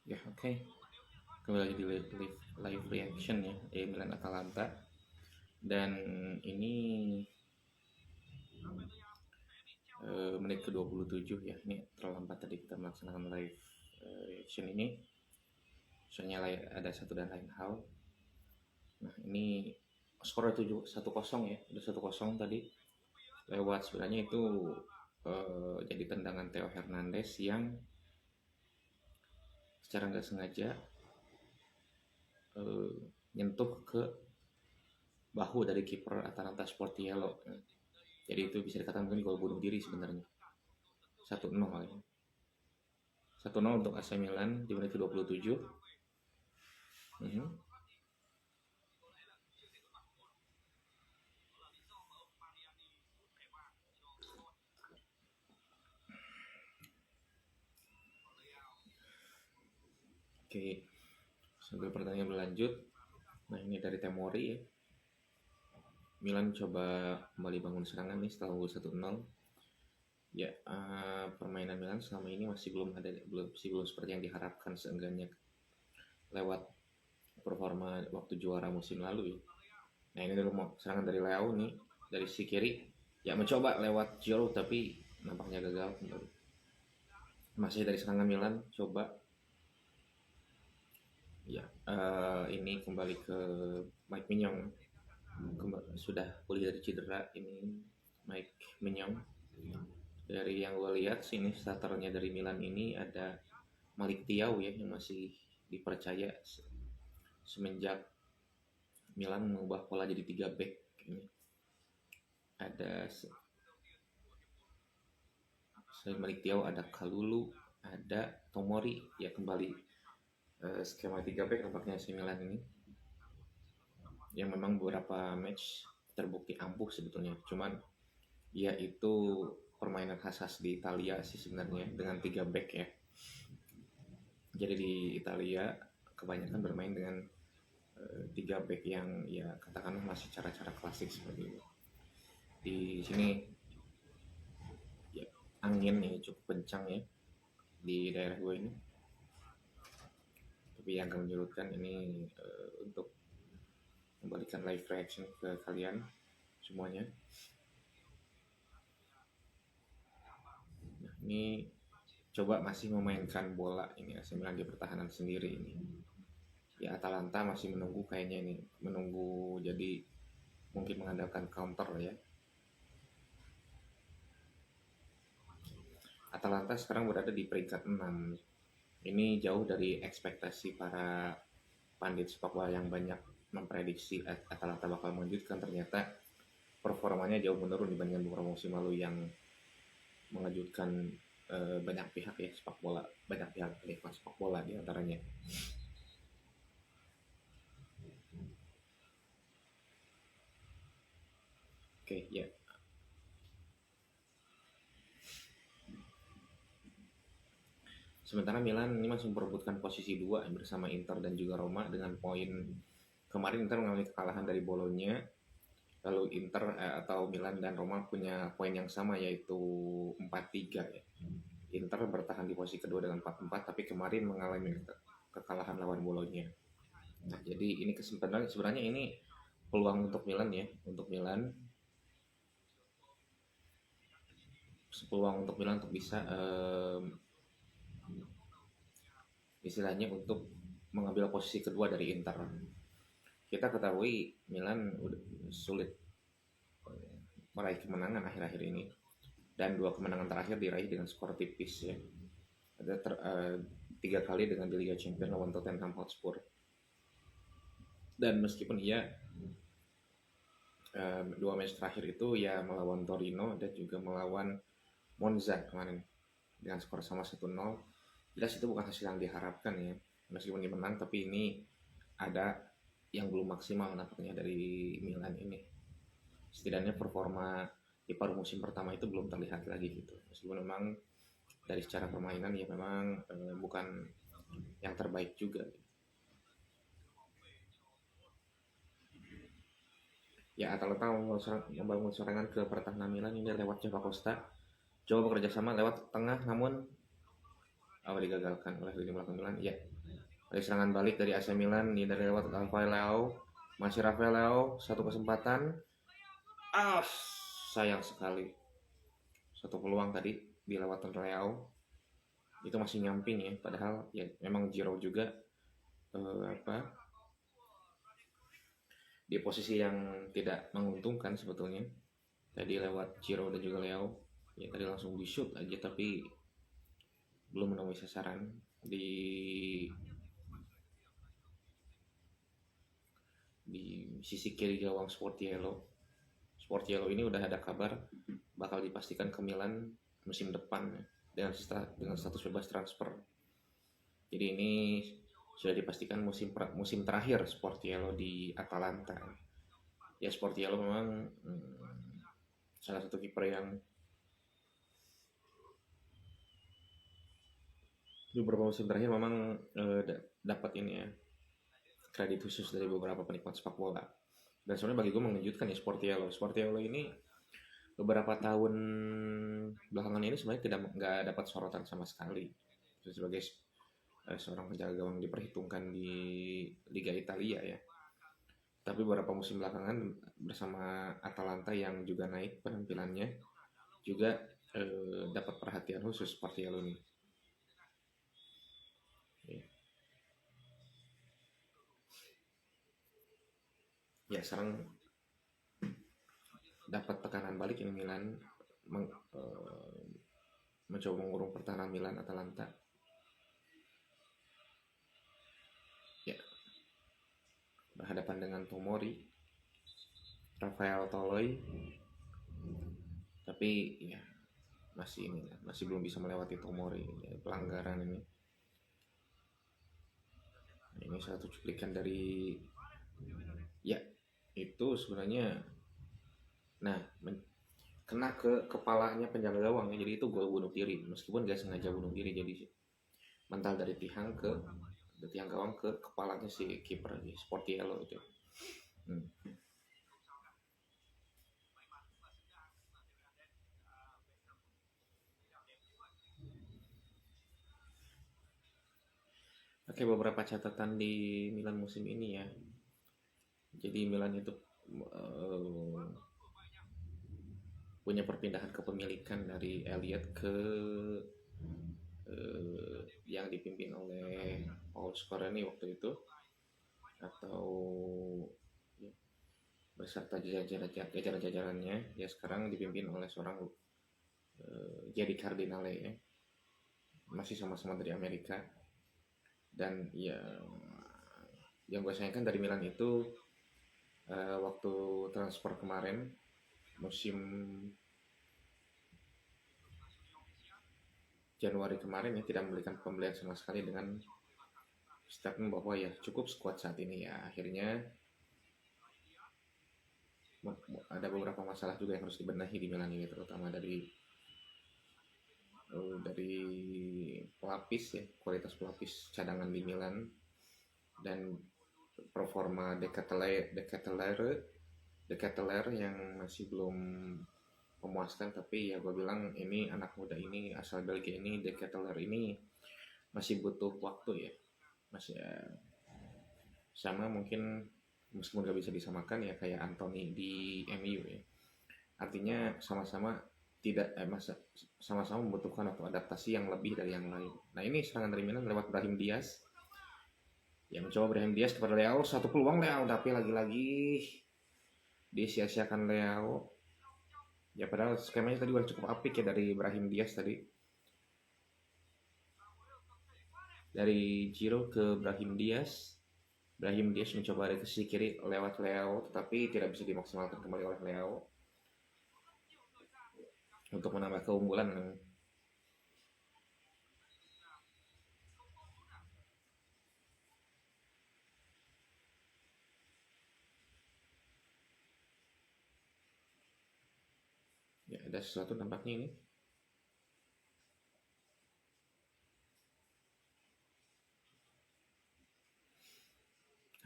Ya, oke. Kembali lagi di live reaction ya, Milan Atalanta. Dan ini menit ke-27 ya. Ini terlambat tadi kita melaksanakan live reaction ini. Soalnya ada satu dan lain hal. Nah, ini skor 1-0 ya. Udah 1-0 tadi. Lewat sebenarnya itu jadi tendangan Theo Hernandez yang secara nggak sengaja nyentuh ke bahu dari kiper Atalanta Sportiello. Jadi itu bisa dikatakan mungkin gol bunuh diri sebenarnya. 1-0 kali. 1-0 untuk AC Milan di menit ke-27. Oke, sambil pertandingan berlanjut. Nah, ini dari Temori ya. Milan coba kembali bangun serangan nih setelah unggul 1-0. Ya, permainan Milan selama ini masih belum seperti yang diharapkan, seenggaknya lewat performa waktu juara musim lalu ya. Nah, ini dulu mau serangan dari Leao nih, dari si kiri. Ya, mencoba lewat Giroud tapi nampaknya gagal kembali. Masih dari serangan Milan, coba. Ya, ini kembali ke Mike Mignon. Sudah pulih dari cedera ini Mike Mignon. Dari yang gue lihat sini starternya dari Milan ini ada Malik Thiaw ya, yang masih dipercaya semenjak Milan mengubah pola jadi 3 back ini. Ada selain Malik Thiaw ada Kalulu, ada Tomori ya, kembali skema 3 back nampaknya si Milan ini, yang memang beberapa match terbukti ampuh sebetulnya. Cuman ya itu permainan khas di Italia sih sebenarnya dengan 3 back ya. Jadi di Italia kebanyakan bermain dengan 3 back yang ya katakanlah masih cara-cara klasik seperti itu. Di sini ya, angin ya cukup kencang ya di daerah gue ini. Tapi yang akan menyurutkan ini untuk memberikan live reaction ke kalian semuanya. Nah, ini coba masih memainkan bola ini AC Milan di pertahanan sendiri ini. Ya, Atalanta masih menunggu kayaknya ini, menunggu, jadi mungkin mengandalkan counter ya. Atalanta sekarang berada di peringkat 6. Ini jauh dari ekspektasi para pandit sepak bola yang banyak memprediksi Atalanta bakal melanjutkan. Ternyata performanya jauh menurun dibandingkan beberapa musim lalu yang mengejutkan banyak pihak ya, sepak bola, banyak pihak level sepak bola di antaranya. Oke, ya. Sementara Milan ini masih memperebutkan posisi 2 bersama Inter dan juga Roma dengan poin. Kemarin Inter mengalami kekalahan dari Bolonya. Lalu Inter atau Milan dan Roma punya poin yang sama, yaitu 4-3 ya. Inter bertahan di posisi kedua dengan 4-4, tapi kemarin mengalami kekalahan lawan Bolonya. Nah, jadi ini kesempatan sebenarnya, ini peluang untuk Milan ya, untuk Milan untuk bisa istilahnya untuk mengambil posisi kedua dari Inter. Kita ketahui Milan udah sulit meraih kemenangan akhir-akhir ini, dan 2 kemenangan terakhir diraih dengan skor tipis ya. Ada 3 kali dengan di Liga Champions lawan Tottenham Hotspur. Dan meskipun ia 2 match terakhir itu ya melawan Torino dan juga melawan Monza kemarin dengan skor sama 1-0, jelas itu bukan hasil yang diharapkan ya. Meskipun dia menang, tapi ini ada yang belum maksimal nampaknya dari Milan ini. Setidaknya performa di paruh musim pertama itu belum terlihat lagi gitu. Meskipun memang dari secara permainan ya memang bukan yang terbaik juga. Ya, Atalanta membangun serangan ke pertahanan Milan ini lewat Java Costa. Coba bekerja sama lewat tengah, namun digagalkan oleh lini belakang Milan. Ya, Ada serangan balik dari AC Milan nih dari lewat Rafael Leao. Masih Rafael Leao, satu kesempatan. Ah, sayang sekali. Satu peluang tadi dilewatkan Leao. Itu masih nyamping ya, padahal ya memang Giroud juga apa di posisi yang tidak menguntungkan sebetulnya. Tadi lewat Giroud dan juga Leao. Ya tadi langsung di shoot aja tapi belum menemui sasaran di sisi kiri gawang Sportiello. Sportiello ini udah ada kabar bakal dipastikan ke Milan musim depan ya, dengan status bebas transfer. Jadi ini sudah dipastikan musim terakhir Sportiello di Atalanta. Ya Sportiello memang salah satu kiper yang beberapa musim terakhir memang dapat ini ya kredit khusus dari beberapa penikmat sepak bola. Dan sebenarnya bagi gue mengejutkan ya Sportiello ini beberapa tahun belakangan ini sebenarnya nggak dapat sorotan sama sekali sebagai seorang penjaga gawang diperhitungkan di Liga Italia ya. Tapi beberapa musim belakangan bersama Atalanta yang juga naik penampilannya juga dapat perhatian khusus Sportiello ini. Ya sekarang dapat tekanan balik ini Milan mencoba mengurung pertahanan Milan Atalanta. Ya berhadapan dengan Tomori, Rafael Toloi, tapi ya masih belum bisa melewati Tomori ya, pelanggaran ini. Ini satu cuplikan dari ya itu sebenarnya kena ke kepalanya penjaga gawang ya, jadi itu gol bunuh diri meskipun gak sengaja bunuh diri, jadi mental dari tiang gawang ke kepalanya si kiper Sportiello itu. Oke, beberapa catatan di Milan musim ini ya. Jadi Milan itu punya perpindahan kepemilikan dari Elliot ke yang dipimpin oleh Paul Scolari waktu itu, atau ya, beserta jajaran-jajarannya ya sekarang dipimpin oleh seorang Jerry Cardinale ya, masih sama-sama dari Amerika. Dan ya yang gue sayangkan dari Milan itu waktu transfer kemarin musim Januari kemarin ya tidak memberikan pembelian sama sekali dengan statement bahwa ya cukup squad saat ini ya. Akhirnya ada beberapa masalah juga yang harus dibenahi di Milan ini, terutama dari pelapis ya, kualitas pelapis cadangan di Milan dan performa De Ketelaere yang masih belum memuaskan. Tapi ya gue bilang ini anak muda ini asal Belgia ini, De Ketelaere ini masih butuh waktu ya, masih sama mungkin meskipun gak bisa disamakan ya kayak Anthony di MU ya, artinya sama-sama sama-sama membutuhkan waktu adaptasi yang lebih dari yang lain. Nah ini serangan dari Milan lewat Brahim Diaz yang mencoba Brahim Diaz kepada Leao, satu peluang Leao tapi lagi-lagi disia-siakan Leao ya, padahal skemanya tadi udah cukup apik ya dari Brahim Diaz tadi, dari Giroud ke Brahim Diaz mencoba dari sisi kiri lewat Leao tetapi tidak bisa dimaksimalkan kembali oleh Leao untuk menambah keunggulan. Ya ada sesuatu tampaknya ini.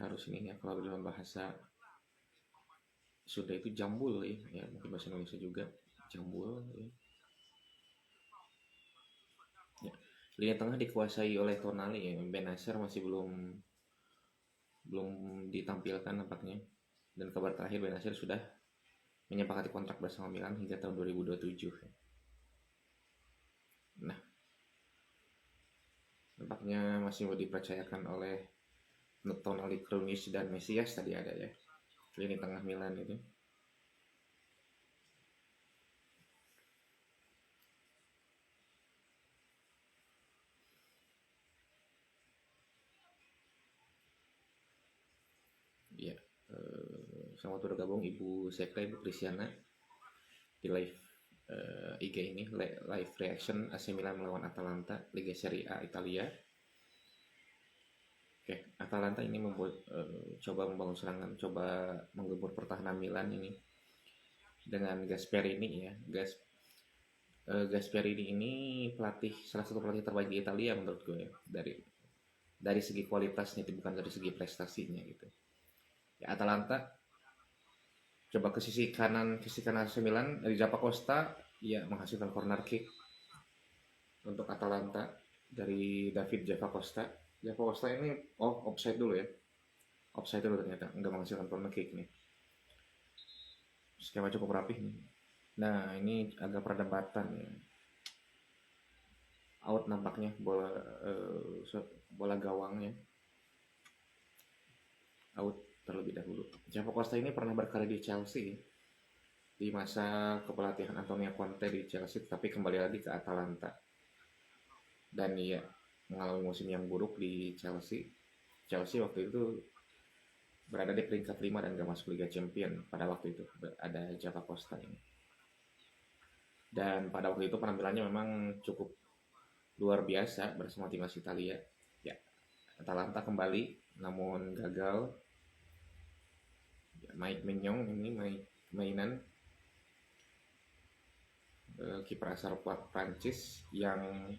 Harus ini ya, kalau dalam bahasa Sunda itu jambul ya mungkin bahasa Indonesia juga jambul ya. Lini tengah dikuasai oleh Tonali ya. Benacer masih belum belum ditampilkan nampaknya. Dan kabar terakhir Benacer sudah menyepakati kontrak bersama Milan hingga tahun 2027. Nah, nampaknya masih mau dipercayakan oleh Tonali, Krunic dan Mesias tadi ada ya. Lini tengah Milan itu. Ya, selamat bergabung Ibu Sekre, Ibu Kristiana di live IG ini, live reaction AC Milan melawan Atalanta, Liga Serie A Italia. Oke, Atalanta ini coba membangun serangan, coba menggempur pertahanan Milan ini dengan Gasperini ya. Gasperini ini salah satu pelatih terbaik di Italia menurut gue ya. Dari segi kualitasnya, itu bukan dari segi prestasinya gitu. Ya, Atalanta coba ke sisi kanan AC Milan dari Zappa Costa ya, menghasilkan corner kick untuk Atalanta dari David Zappa Costa. Zappa Costa ini offside dulu ya. Offside dulu ternyata, enggak menghasilkan corner kick nih. Skema cukup rapih nih. Nah, ini agak perdebatan ya. Out nampaknya bola gawangnya. Out terlebih dahulu. Zappa Costa ini pernah berkarir di Chelsea di masa kepelatihan Antonio Conte di Chelsea, tapi kembali lagi ke Atalanta. Dan ia mengalami musim yang buruk di Chelsea. Chelsea waktu itu berada di peringkat 5 dan gak masuk Liga Champion pada waktu itu. Ada Zappa Costa ini. Dan pada waktu itu penampilannya memang cukup luar biasa bersama timnas Italia. Ya, Atalanta kembali namun gagal. Ya, Mike Maignan ini mainan kiper asal Prancis yang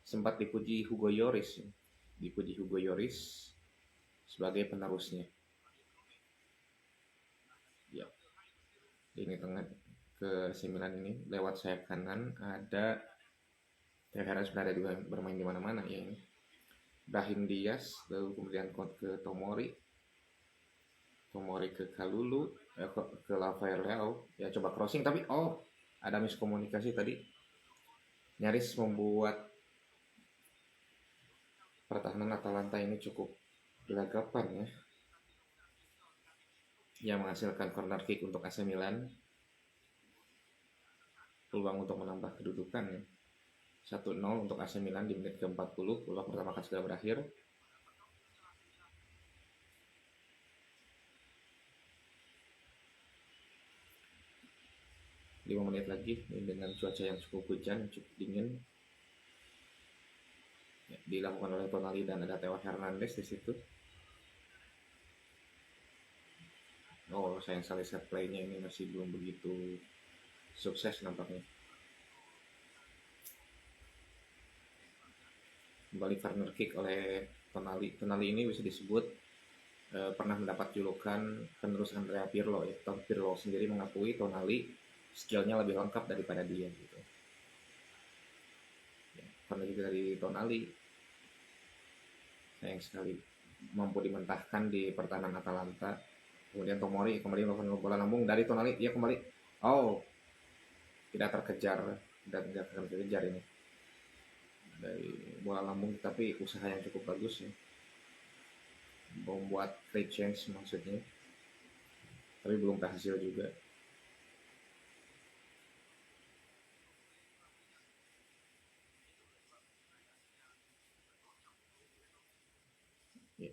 sempat dipuji Hugo Lloris sebagai penerusnya. Ya, ini tengah ke AC Milan ini lewat sayap kanan ada Theo Hernandez sebenarnya bermain di mana-mana ya ini. Brahim Diaz, lalu kemudian ke Tomori ke Kalulu, ke Rafael Leao, ya coba crossing tapi ada miskomunikasi tadi, nyaris membuat pertahanan Atalanta ini cukup gelagapan ya, yang menghasilkan corner kick untuk AC Milan, peluang untuk menambah kedudukan ya. 1-0 untuk AC Milan di menit ke-40, peluang pertama kan sudah berakhir. Lima menit lagi dengan cuaca yang cukup hujan, cukup dingin, ya, dilakukan oleh Tonali dan ada Theo Hernandez di situ. Sayang sekali set play-nya ini masih belum begitu sukses nampaknya. Kembali corner kick oleh Tonali. Tonali ini bisa disebut pernah mendapat julukan penerus Andrea Pirlo ya. Pirlo sendiri mengakui Tonali skillnya lebih lengkap daripada dia gitu. Ya, corner kick dari Tonali sayang sekali mampu dimentahkan di pertahanan Atalanta. Kemudian Tomori kembali melakukan bola lambung dari Tonali, dia kembali tidak terkejar ini dari bola lambung, tapi usaha yang cukup bagus ya, membuat great chance maksudnya, tapi belum berhasil juga. Ya.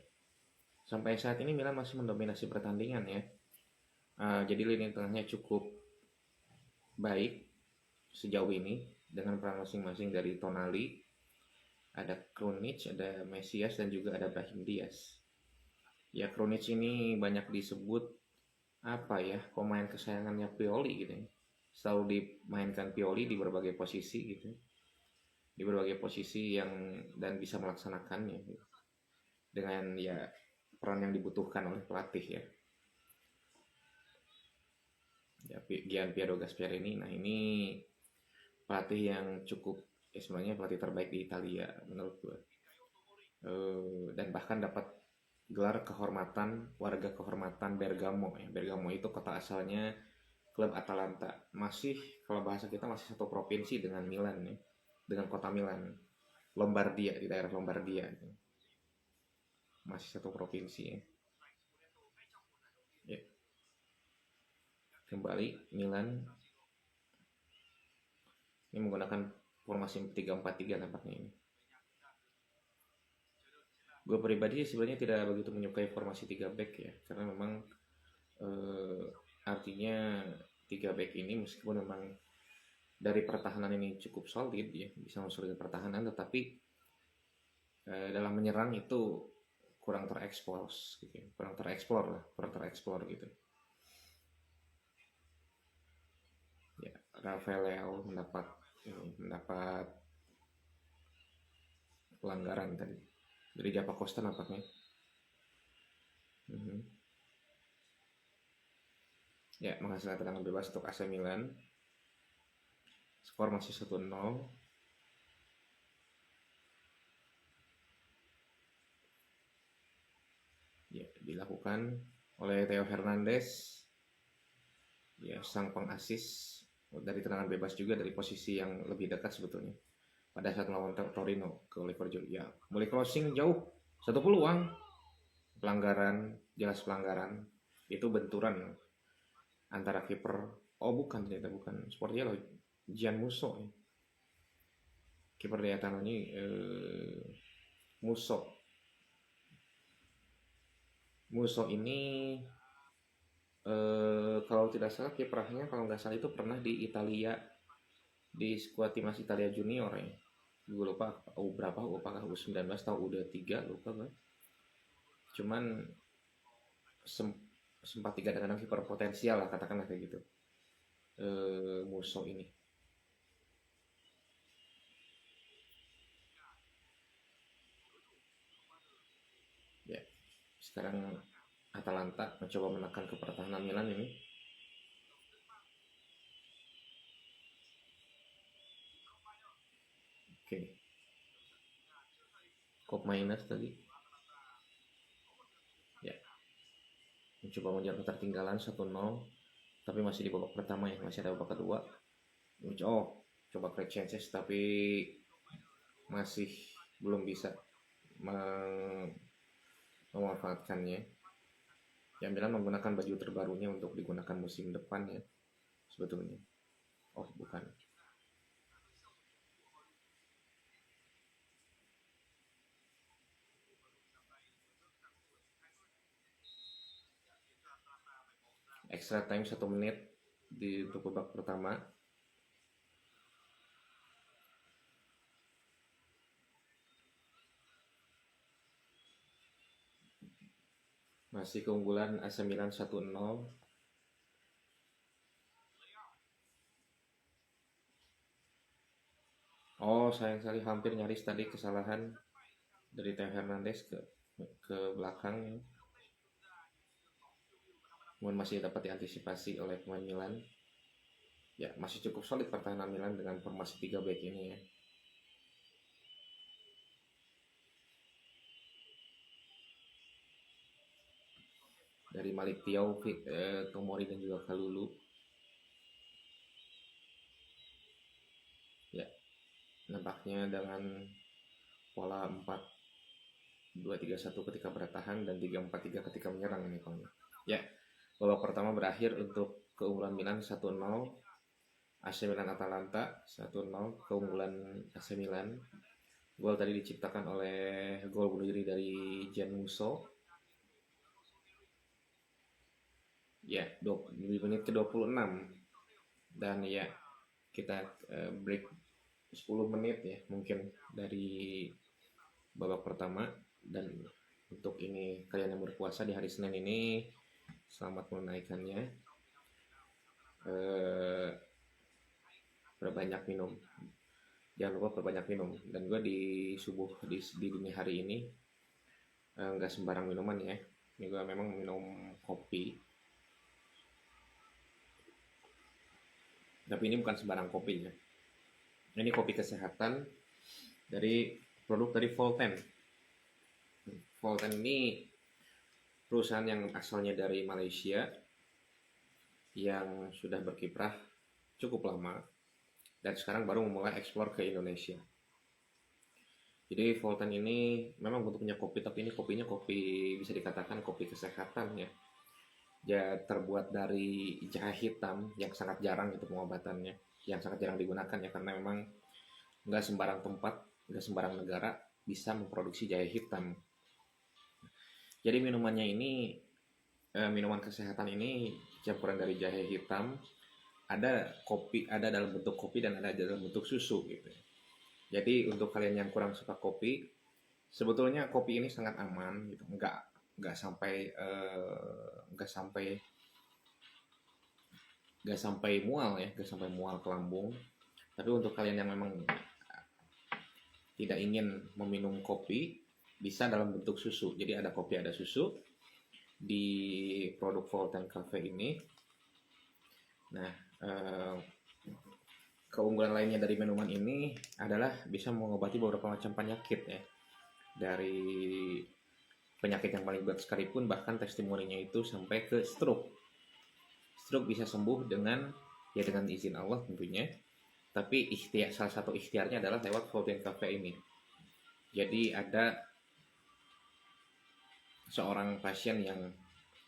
Sampai saat ini Milan masih mendominasi pertandingan ya. Jadi lini tengahnya cukup baik sejauh ini dengan peran masing-masing dari Tonali, ada Krunic, ada Mesias, dan juga ada Brahim Diaz. Ya, Krunic ini banyak disebut pemain kesayangannya Pioli gitu ya. Selalu dimainkan Pioli di berbagai posisi gitu. Di berbagai posisi dan bisa melaksanakannya gitu. Dengan ya peran yang dibutuhkan oleh pelatih ya. Ya, Gianpiero Gasperini. Nah, ini pelatih yang cukup ya sebenarnya pelatih terbaik di Italia menurut gue. Dan bahkan dapat gelar kehormatan warga kehormatan Bergamo ya. Bergamo itu kota asalnya klub Atalanta. Masih kalau bahasa kita masih satu provinsi dengan Milan ya. Dengan kota Milan. Lombardia, di daerah Lombardia. Masih satu provinsi ya. Ya. Kembali Milan ini menggunakan formasi 3-4-3 nampaknya ini. Gue pribadi sebenarnya tidak begitu menyukai formasi 3 back ya, karena memang artinya 3 back ini meskipun memang dari pertahanan ini cukup solid ya, bisa mensolid pertahanan, tetapi dalam menyerang itu kurang terekspos gitu ya. kurang tereksplor gitu ya. Rafael Leao mendapat pelanggaran tadi dari Japa Costa nampaknya. Ya, menghasilkan tendangan bebas untuk AC Milan. Skor masih 1-0. Ya, dilakukan oleh Theo Hernandez. Ya, sang pengasis dari tendangan bebas juga dari posisi yang lebih dekat sebetulnya. Pada saat melawan Torino ke Oliver Giroud. Ya, mulai crossing jauh. Satu peluang. Pelanggaran, jelas pelanggaran. Itu benturan antara kiper. Oh, bukan, ternyata bukan. Sepertinya Gian Musso ya. Kiper dari Atalanta ini Musso ini kalau tidak salah kiprahnya kalau nggak salah itu pernah di Italia di skuad timnas Italia junior ya. Gue lupa berapa, apakah U19 atau U23 lupa gue. Cuman sempat dikatakan kiper potensial lah, katakanlah kayak gitu. Musso ini. Ya, sekarang Atalanta mencoba menekan ke pertahanan Milan ini. Oke. Kop minus tadi. Ya. Mencoba mengejar ketertinggalan 1-0, tapi masih di babak pertama ya, masih ada babak kedua. Coba create chances tapi masih belum bisa memanfaatkannya. Ya, Milan menggunakan baju terbarunya untuk digunakan musim depan ya sebetulnya. Oh, bukan. Extra time 1 menit di untuk babak pertama. Masih keunggulan AC Milan 1-0. Oh, sayang sekali hampir nyaris tadi kesalahan dari Theo Hernandez ke belakang. Namun masih dapat diantisipasi oleh pemain Milan. Ya, masih cukup solid pertahanan Milan dengan formasi 3 back ini ya. Dari Malik Thiaw, Tomori dan juga Kalulu. Ya, nampaknya dengan pola 4-2-3-1 ketika bertahan dan 3-4-3 ketika menyerang ini kalau. Ya, babak pertama berakhir untuk keunggulan Milan 1-0. AC Milan Atalanta 1-0 keunggulan AC Milan. Gol tadi diciptakan oleh gol bunuh diri dari Gian Musso. Ya, di menit ke-26. Dan ya, kita break 10 menit ya mungkin dari babak pertama. Dan untuk ini kalian yang berpuasa di hari Senin ini, selamat menunaikannya. Perbanyak minum, jangan lupa perbanyak minum. Dan gue di dini hari ini nggak sembarang minuman ya. Ini gue memang minum kopi, tapi ini bukan sembarang kopi ya. Ini kopi kesehatan dari produk dari Volten. Volten ini perusahaan yang asalnya dari Malaysia yang sudah berkiprah cukup lama dan sekarang baru memulai eksplor ke Indonesia. Jadi Volten ini memang bentuknya kopi, tapi ini kopinya kopi bisa dikatakan kopi kesehatan ya. Ya terbuat dari jahe hitam yang sangat jarang itu pengobatannya, yang sangat jarang digunakan ya karena memang nggak sembarang tempat, nggak sembarang negara bisa memproduksi jahe hitam. Jadi minumannya ini minuman kesehatan ini campuran dari jahe hitam, ada kopi, ada dalam bentuk kopi dan ada dalam bentuk susu gitu. Jadi untuk kalian yang kurang suka kopi, sebetulnya kopi ini sangat aman gitu, nggak sampai nggak sampai nggak sampai mual ya, nggak sampai mual ke lambung. Tapi untuk kalian yang memang tidak ingin meminum kopi, bisa dalam bentuk susu. Jadi ada kopi, ada susu di produk Volten Cafe ini. Nah, keunggulan lainnya dari minuman ini adalah bisa mengobati beberapa macam penyakit ya. Dari penyakit yang paling berat sekalipun, bahkan testimoninya itu sampai ke stroke. Stroke bisa sembuh dengan izin Allah tentunya. Tapi salah satu ikhtiarnya adalah lewat Volten Cafe ini. Jadi ada seorang pasien yang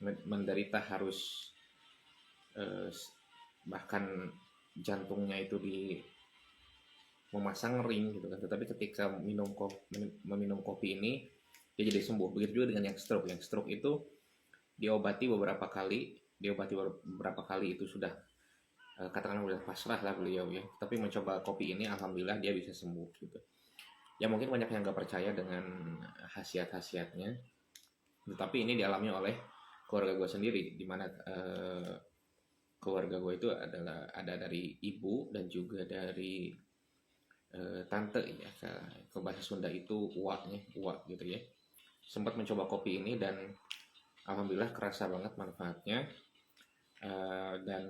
menderita harus bahkan jantungnya itu memasang ring gitu kan, tetapi ketika meminum kopi ini dia jadi sembuh. Begitu juga dengan yang stroke. Yang stroke itu diobati beberapa kali itu sudah katakanlah udah pasrah lah beliau ya, tapi mencoba kopi ini alhamdulillah dia bisa sembuh gitu. Ya mungkin banyak yang nggak percaya dengan khasiat-khasiatnya, tetapi ini dialami oleh keluarga gue sendiri, dimana keluarga gue itu ada dari ibu dan juga dari tante ya, ke bahasa Sunda itu uaknya, uak gitu ya. Sempat mencoba kopi ini dan alhamdulillah kerasa banget manfaatnya, dan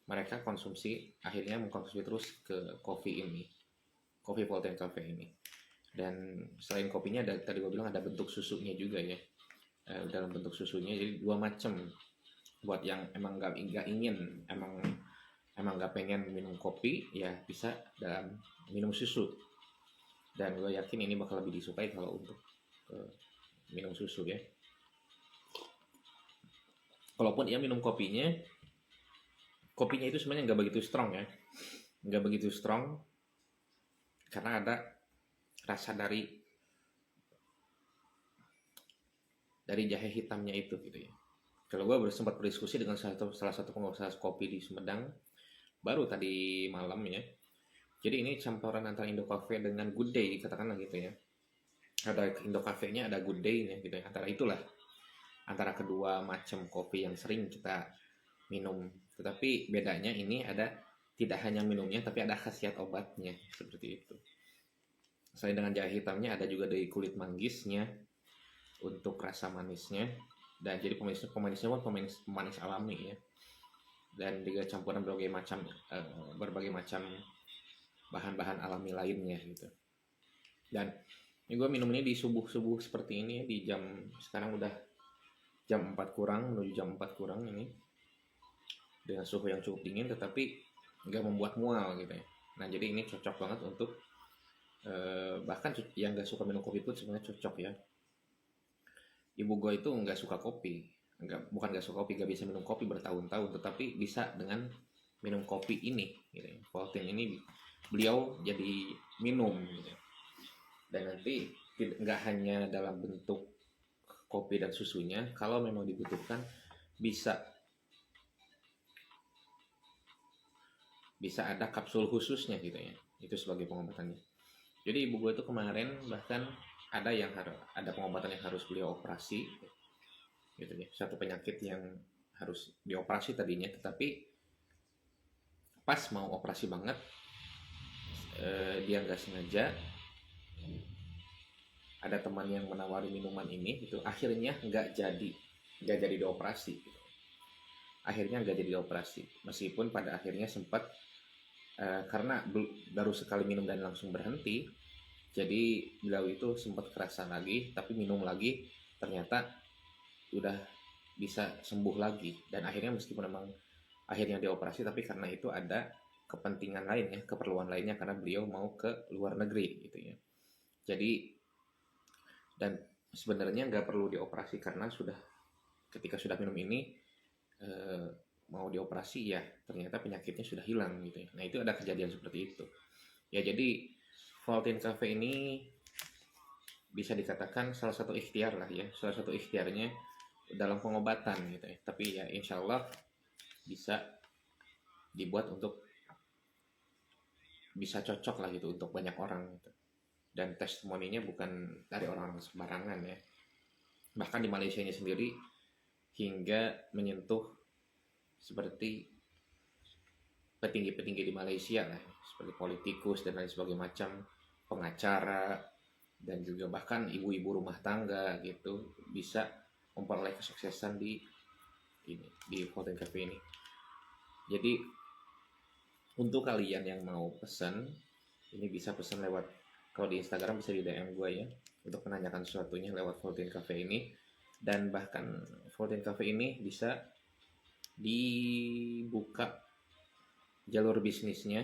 mereka akhirnya mengkonsumsi terus ke kopi Volten Cafe ini. Dan selain kopinya tadi gue bilang ada bentuk susunya juga ya, dalam bentuk susunya. Jadi dua macam buat yang emang nggak ingin, emang nggak pengen minum kopi ya bisa dalam minum susu. Dan gue yakin ini bakal lebih disukai kalau untuk minum susu ya. Kalaupun ia minum kopinya itu sebenarnya nggak begitu strong ya, nggak begitu strong karena ada rasa dari jahe hitamnya itu gitu ya. Kalau gue sempat berdiskusi dengan salah satu pengusaha kopi di Sumedang baru tadi malam ya. Jadi ini campuran antara Indo Cafe dengan Good Day katakanlah gitu ya. Ada Indo Cafe-nya, ada Good Day-nya gitu ya. Antara kedua macam kopi yang sering kita minum. Tetapi bedanya ini ada tidak hanya minumnya tapi ada khasiat obatnya seperti itu. Selain dengan jahe hitamnya ada juga dari kulit manggisnya untuk rasa manisnya, dan jadi pemanisnya pun pemanis alami ya. Dan juga campuran berbagai macam bahan-bahan alami lainnya gitu. Dan ini gue minum ini di subuh seperti ini di sekarang udah jam 4 kurang menuju jam 4 kurang ini, dengan suhu yang cukup dingin tetapi nggak membuat mual gitu ya. Nah jadi ini cocok banget untuk bahkan yang nggak suka minum kopi pun sebenarnya cocok ya. Ibu gue itu nggak suka kopi, bukan nggak suka kopi, nggak bisa minum kopi bertahun-tahun, tetapi bisa dengan minum kopi ini gitu ya. Volten ini beliau jadi minum gitu. Dan nanti nggak hanya dalam bentuk kopi dan susunya, kalau memang dibutuhkan bisa ada kapsul khususnya gitu ya, itu sebagai pengobatannya. Jadi ibu gue itu kemarin bahkan ada pengobatan yang harus beliau operasi gitu ya, satu penyakit yang harus dioperasi tadinya, tetapi pas mau operasi banget dia nggak sengaja ada teman yang menawari minuman ini gitu, akhirnya nggak jadi dioperasi gitu. Akhirnya nggak jadi dioperasi, meskipun pada akhirnya sempat karena baru sekali minum dan langsung berhenti, jadi beliau itu sempat kerasa lagi, tapi minum lagi ternyata udah bisa sembuh lagi. Dan akhirnya meskipun memang akhirnya dioperasi, tapi karena itu ada kepentingan lain ya, keperluan lainnya, karena beliau mau ke luar negeri gitu ya. Jadi, dan sebenarnya nggak perlu dioperasi karena ketika sudah minum ini, eh, mau dioperasi ya ternyata penyakitnya sudah hilang gitu ya. Nah itu ada kejadian seperti itu ya. Jadi Valtin Cafe ini bisa dikatakan salah satu ikhtiar lah ya, salah satu ikhtiarnya dalam pengobatan gitu ya. Tapi ya insya Allah bisa dibuat untuk bisa cocok lah gitu untuk banyak orang gitu. Dan testimoninya bukan dari orang-orang sembarangan ya, bahkan di Malaysia ini sendiri hingga menyentuh seperti petinggi-petinggi di Malaysia lah, seperti politikus dan lain sebagainya, macam pengacara, dan juga bahkan ibu-ibu rumah tangga gitu bisa memperoleh kesuksesan di Valtin Cafe ini. Jadi untuk kalian yang mau pesan, ini bisa pesan lewat, kalau di Instagram bisa di DM gue ya, untuk menanyakan sesuatunya lewat Valtin Cafe ini. Dan bahkan Valtin Cafe ini bisa dibuka jalur bisnisnya,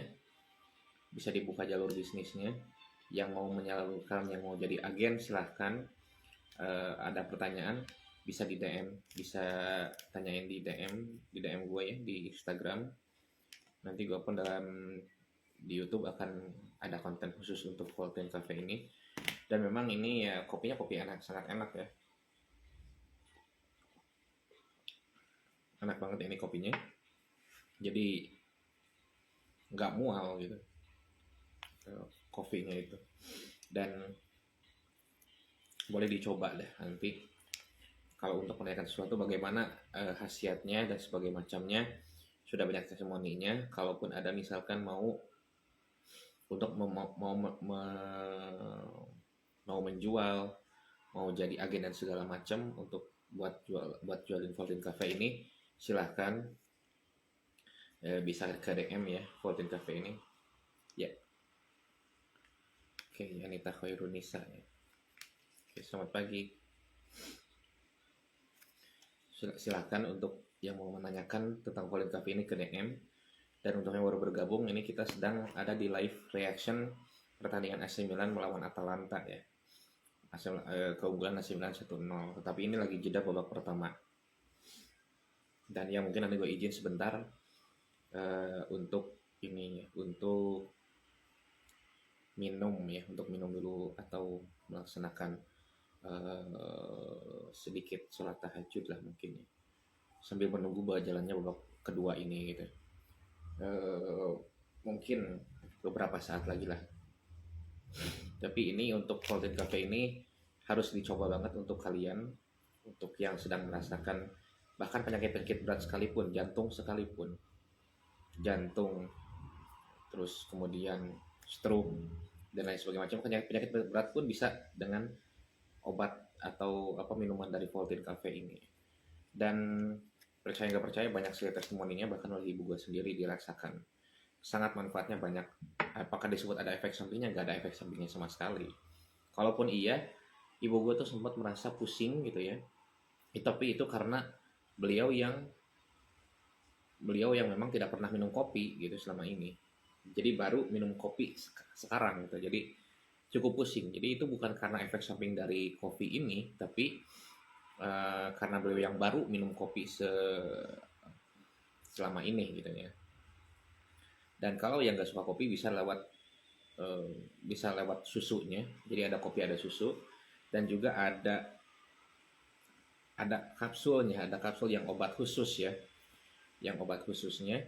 yang mau menyalurkan, yang mau jadi agen silahkan. Ada pertanyaan bisa di DM, bisa tanyain di DM gue ya di Instagram. Nanti gue pun di YouTube akan ada konten khusus untuk Valtin Cafe ini. Dan memang ini ya kopinya kopi enak, sangat enak ya, enak banget ini kopinya, jadi nggak mual gitu kopinya itu. Dan boleh dicoba deh nanti kalau untuk menanyakan sesuatu bagaimana khasiatnya dan sebagainya macamnya, sudah banyak testimoninya. Kalaupun ada misalkan mau untuk mau menjual, mau jadi agen dan segala macam untuk buat jualin Valtin Cafe ini, silahkan bisa ke DM ya Valtin Cafe ini ya. Oke, Anita Khairunisa ya. Oke, selamat pagi. Silahkan untuk yang mau menanyakan tentang Valtin Cafe ini ke DM. Dan untuk yang baru bergabung, ini kita sedang ada di live reaction pertandingan AC Milan melawan Atalanta ya. Keunggulan AC Milan 1-0. Tetapi ini lagi jeda babak pertama. Dan ya mungkin nanti gue izin sebentar untuk ini, untuk minum ya, untuk minum dulu atau melaksanakan sedikit sholat tahajud lah mungkin ya, sambil menunggu jalannya babak kedua ini gitu. Mungkin beberapa saat lagi lah. Tapi ini untuk Valtin Cafe ini harus dicoba banget untuk kalian, untuk yang sedang merasakan bahkan penyakit-penyakit berat sekalipun, jantung, terus kemudian stroke dan lain sebagainya macam penyakit berat pun bisa dengan obat atau minuman dari Valtin Cafe ini. Dan percaya nggak percaya, banyak sekali testimoninya, bahkan oleh ibu gue sendiri dirasakan sangat manfaatnya banyak. Apakah disebut ada efek sampingnya? Nggak ada efek sampingnya sama sekali. Kalaupun iya, ibu gue tuh sempat merasa pusing gitu ya, tapi itu karena beliau yang memang tidak pernah minum kopi gitu selama ini, jadi baru minum kopi sekarang gitu, jadi cukup pusing. Jadi itu bukan karena efek samping dari kopi ini, tapi karena beliau yang baru minum kopi selama ini gitu ya. Dan kalau yang nggak suka kopi bisa lewat susunya. Jadi ada kopi, ada susu, dan juga ada kapsulnya, ada kapsul yang obat khusus ya, yang obat khususnya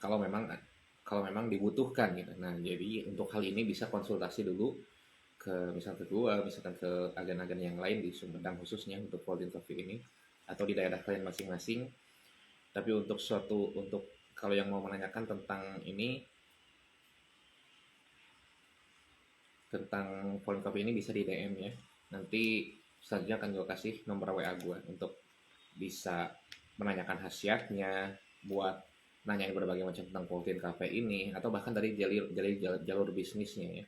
kalau memang dibutuhkan gitu. Nah jadi untuk hal ini bisa konsultasi dulu misalkan ke agen-agen yang lain di Sumedang khususnya untuk Valtin Cafe ini, atau di daerah kalian masing-masing. Tapi untuk kalau yang mau menanyakan tentang tentang Valtin Cafe ini bisa di DM ya. Nanti selanjutnya akan gue kasih nomor WA gue untuk bisa menanyakan khasiatnya, buat nanyain berbagai macam tentang Poltin Cafe ini, atau bahkan dari jalur bisnisnya ya.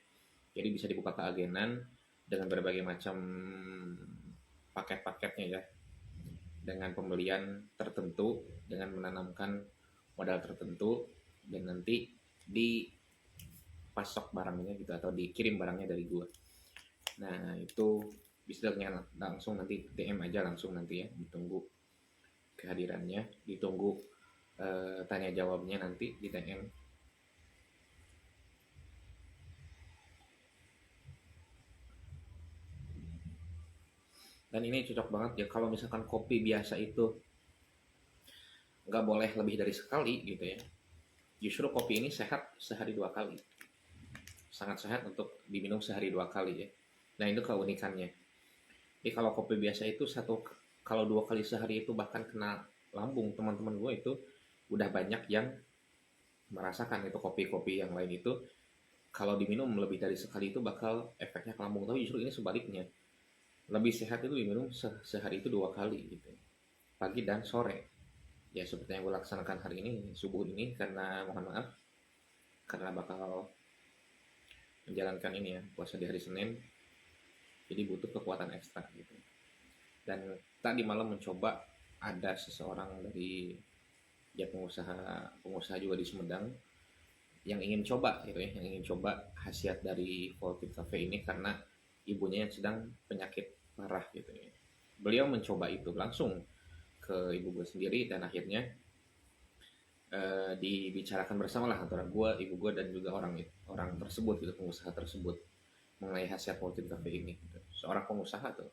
Jadi bisa dibuka keagenan dengan berbagai macam paket-paketnya ya, dengan pembelian tertentu, dengan menanamkan modal tertentu, dan nanti dipasok barangnya gitu atau dikirim barangnya dari gua. Nah itu bisa langsung nanti DM aja langsung nanti ya, ditunggu kehadirannya, ditunggu tanya jawabnya nanti di DM. Dan ini cocok banget ya kalau misalkan kopi biasa itu nggak boleh lebih dari sekali gitu ya. Justru kopi ini sehat sehari 2 kali. Sangat sehat untuk diminum sehari 2 kali ya. Nah itu keunikannya. Jadi kalau kopi biasa itu kalau 2 kali sehari itu bahkan kena lambung, teman-teman gue itu udah banyak yang merasakan itu kopi-kopi yang lain itu kalau diminum lebih dari sekali itu bakal efeknya ke lambung. Tapi justru ini sebaliknya, lebih sehat itu diminum sehari itu 2 kali gitu, pagi dan sore. Ya seperti yang gue laksanakan hari ini, subuh ini, karena mohon maaf karena bakal menjalankan ini ya, puasa di hari Senin, jadi butuh kekuatan ekstra gitu. Dan tadi malam mencoba, ada seseorang dari ya pengusaha juga di Sumedang yang ingin coba gitu ya, yang ingin coba khasiat dari Voltip Cafe ini karena ibunya yang sedang penyakit parah gitu ya. Beliau mencoba itu langsung ke ibu gue sendiri, dan akhirnya dibicarakan bersama lah antara gue, ibu gue, dan juga orang tersebut gitu, pengusaha tersebut, mengenai khasiat Voltip Cafe ini gitu. Seorang pengusaha tuh.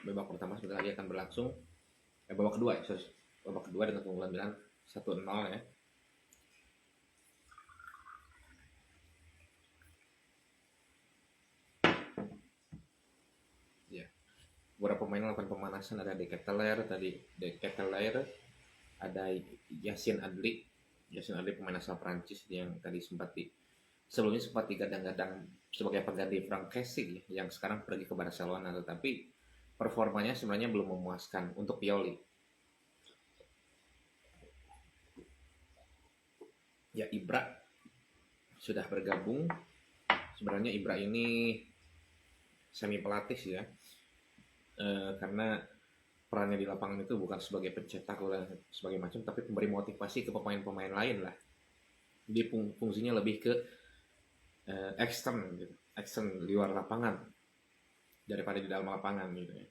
Babak pertama sebentar lagi akan berlangsung. Babak kedua ya, babak kedua dengan keunggulan 1-0 ya. Ya. Beberapa pemain melakukan pemanasan, ada De Ketelaere, ada Yasin Adli pemain asal Prancis yang tadi sebelumnya sempat digadang-gadang sebagai pengganti Frank Kessie yang sekarang pergi ke Barcelona, tetapi performanya sebenarnya belum memuaskan untuk Pioli. Ya Ibra sudah bergabung. Sebenarnya Ibra ini semi pelatih ya, karena perannya di lapangan itu bukan sebagai pencetak gol sebagai macam, tapi memberi motivasi ke pemain-pemain lain lah. Dia fungsinya lebih ke ekstern gitu, ekstern di luar lapangan daripada di dalam lapangan gitu ya.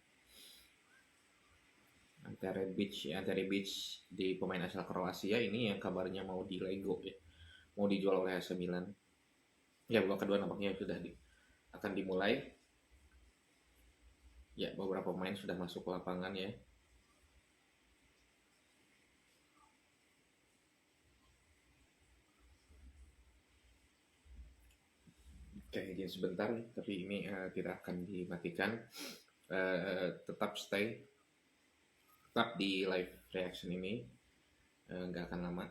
Ante Rebic di pemain asal Kroasia ini yang kabarnya mau di Lego ya, mau dijual oleh AC Milan. Ya babak kedua nampaknya sudah akan dimulai. Ya beberapa pemain sudah masuk ke lapangan ya. Oke, izin sebentar, tapi ini tidak akan dimatikan. Tetap di live reaction ini, nggak akan lama.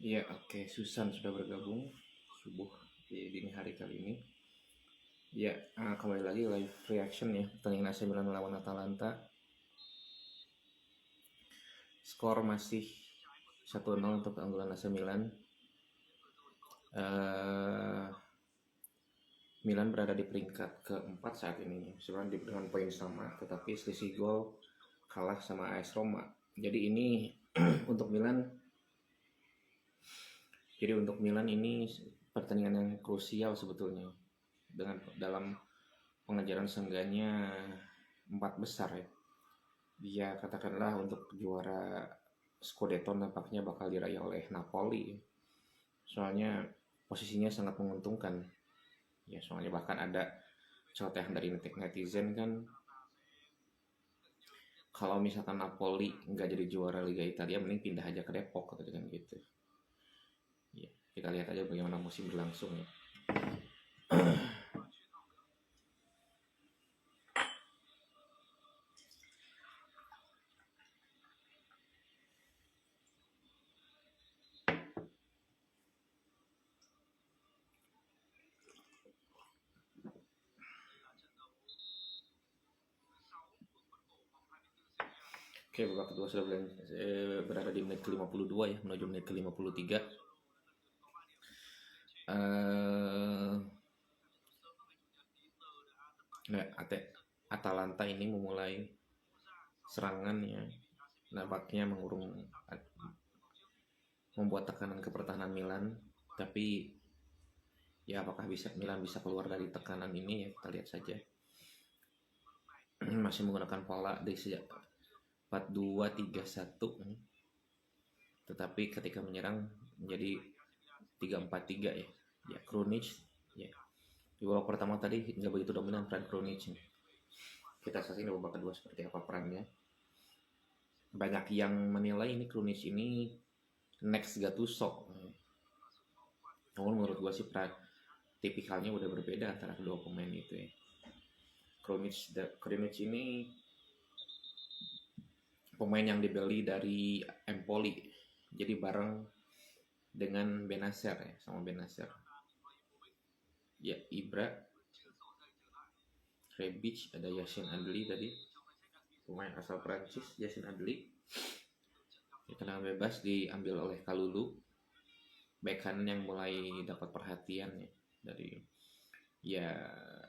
Ya, oke, Susan sudah bergabung subuh di dini hari kali ini. Ya, kembali lagi live reaction ya pertandingan AC Milan melawan Atalanta. Skor masih 1-0 untuk keunggulan AC Milan. Milan berada di peringkat keempat saat ini, sebenarnya dengan poin sama, tetapi selisih gol kalah sama AS Roma. Jadi ini untuk Milan ini pertandingan yang krusial sebetulnya dalam pengejaran seenggaknya 4 besar ya. Dia katakanlah untuk juara Scudetto nampaknya bakal diraih oleh Napoli. Soalnya posisinya sangat menguntungkan. Ya, soalnya bahkan ada celotehan dari netizen kan, kalau misalkan Napoli nggak jadi juara Liga Italia mending pindah aja ke Depok atau kan gitu. Ya, kita lihat aja bagaimana musim berlangsung ya. Oke, babak kedua sudah berada di menit ke-52 ya, menuju menit ke-53. Nah, Atalanta ini memulai serangannya, nampaknya membuat tekanan ke pertahanan Milan, tapi ya apakah Milan bisa keluar dari tekanan ini ya, kita lihat saja. Masih menggunakan pola dari sejak 4-2-3-1, tetapi ketika menyerang menjadi 3-4-3 ya. Ya, Krunic ya. Di babak pertama tadi nggak begitu dominan peran Krunic. Kita saksikan di babak kedua seperti apa perannya. Banyak yang menilai ini Krunic ini next Gattuso. Namun menurut gua sih tipikalnya udah berbeda antara kedua pemain itu ya. Krunic ini pemain yang dibeli dari Empoli, jadi bareng dengan Benacer ya, sama Benacer ya. Ibra, Rebic, ada Yacine Adli tadi, pemain asal Prancis. Yacine Adli tendangan bebas diambil oleh Kalulu, bek kanan yang mulai dapat perhatian ya dari ya.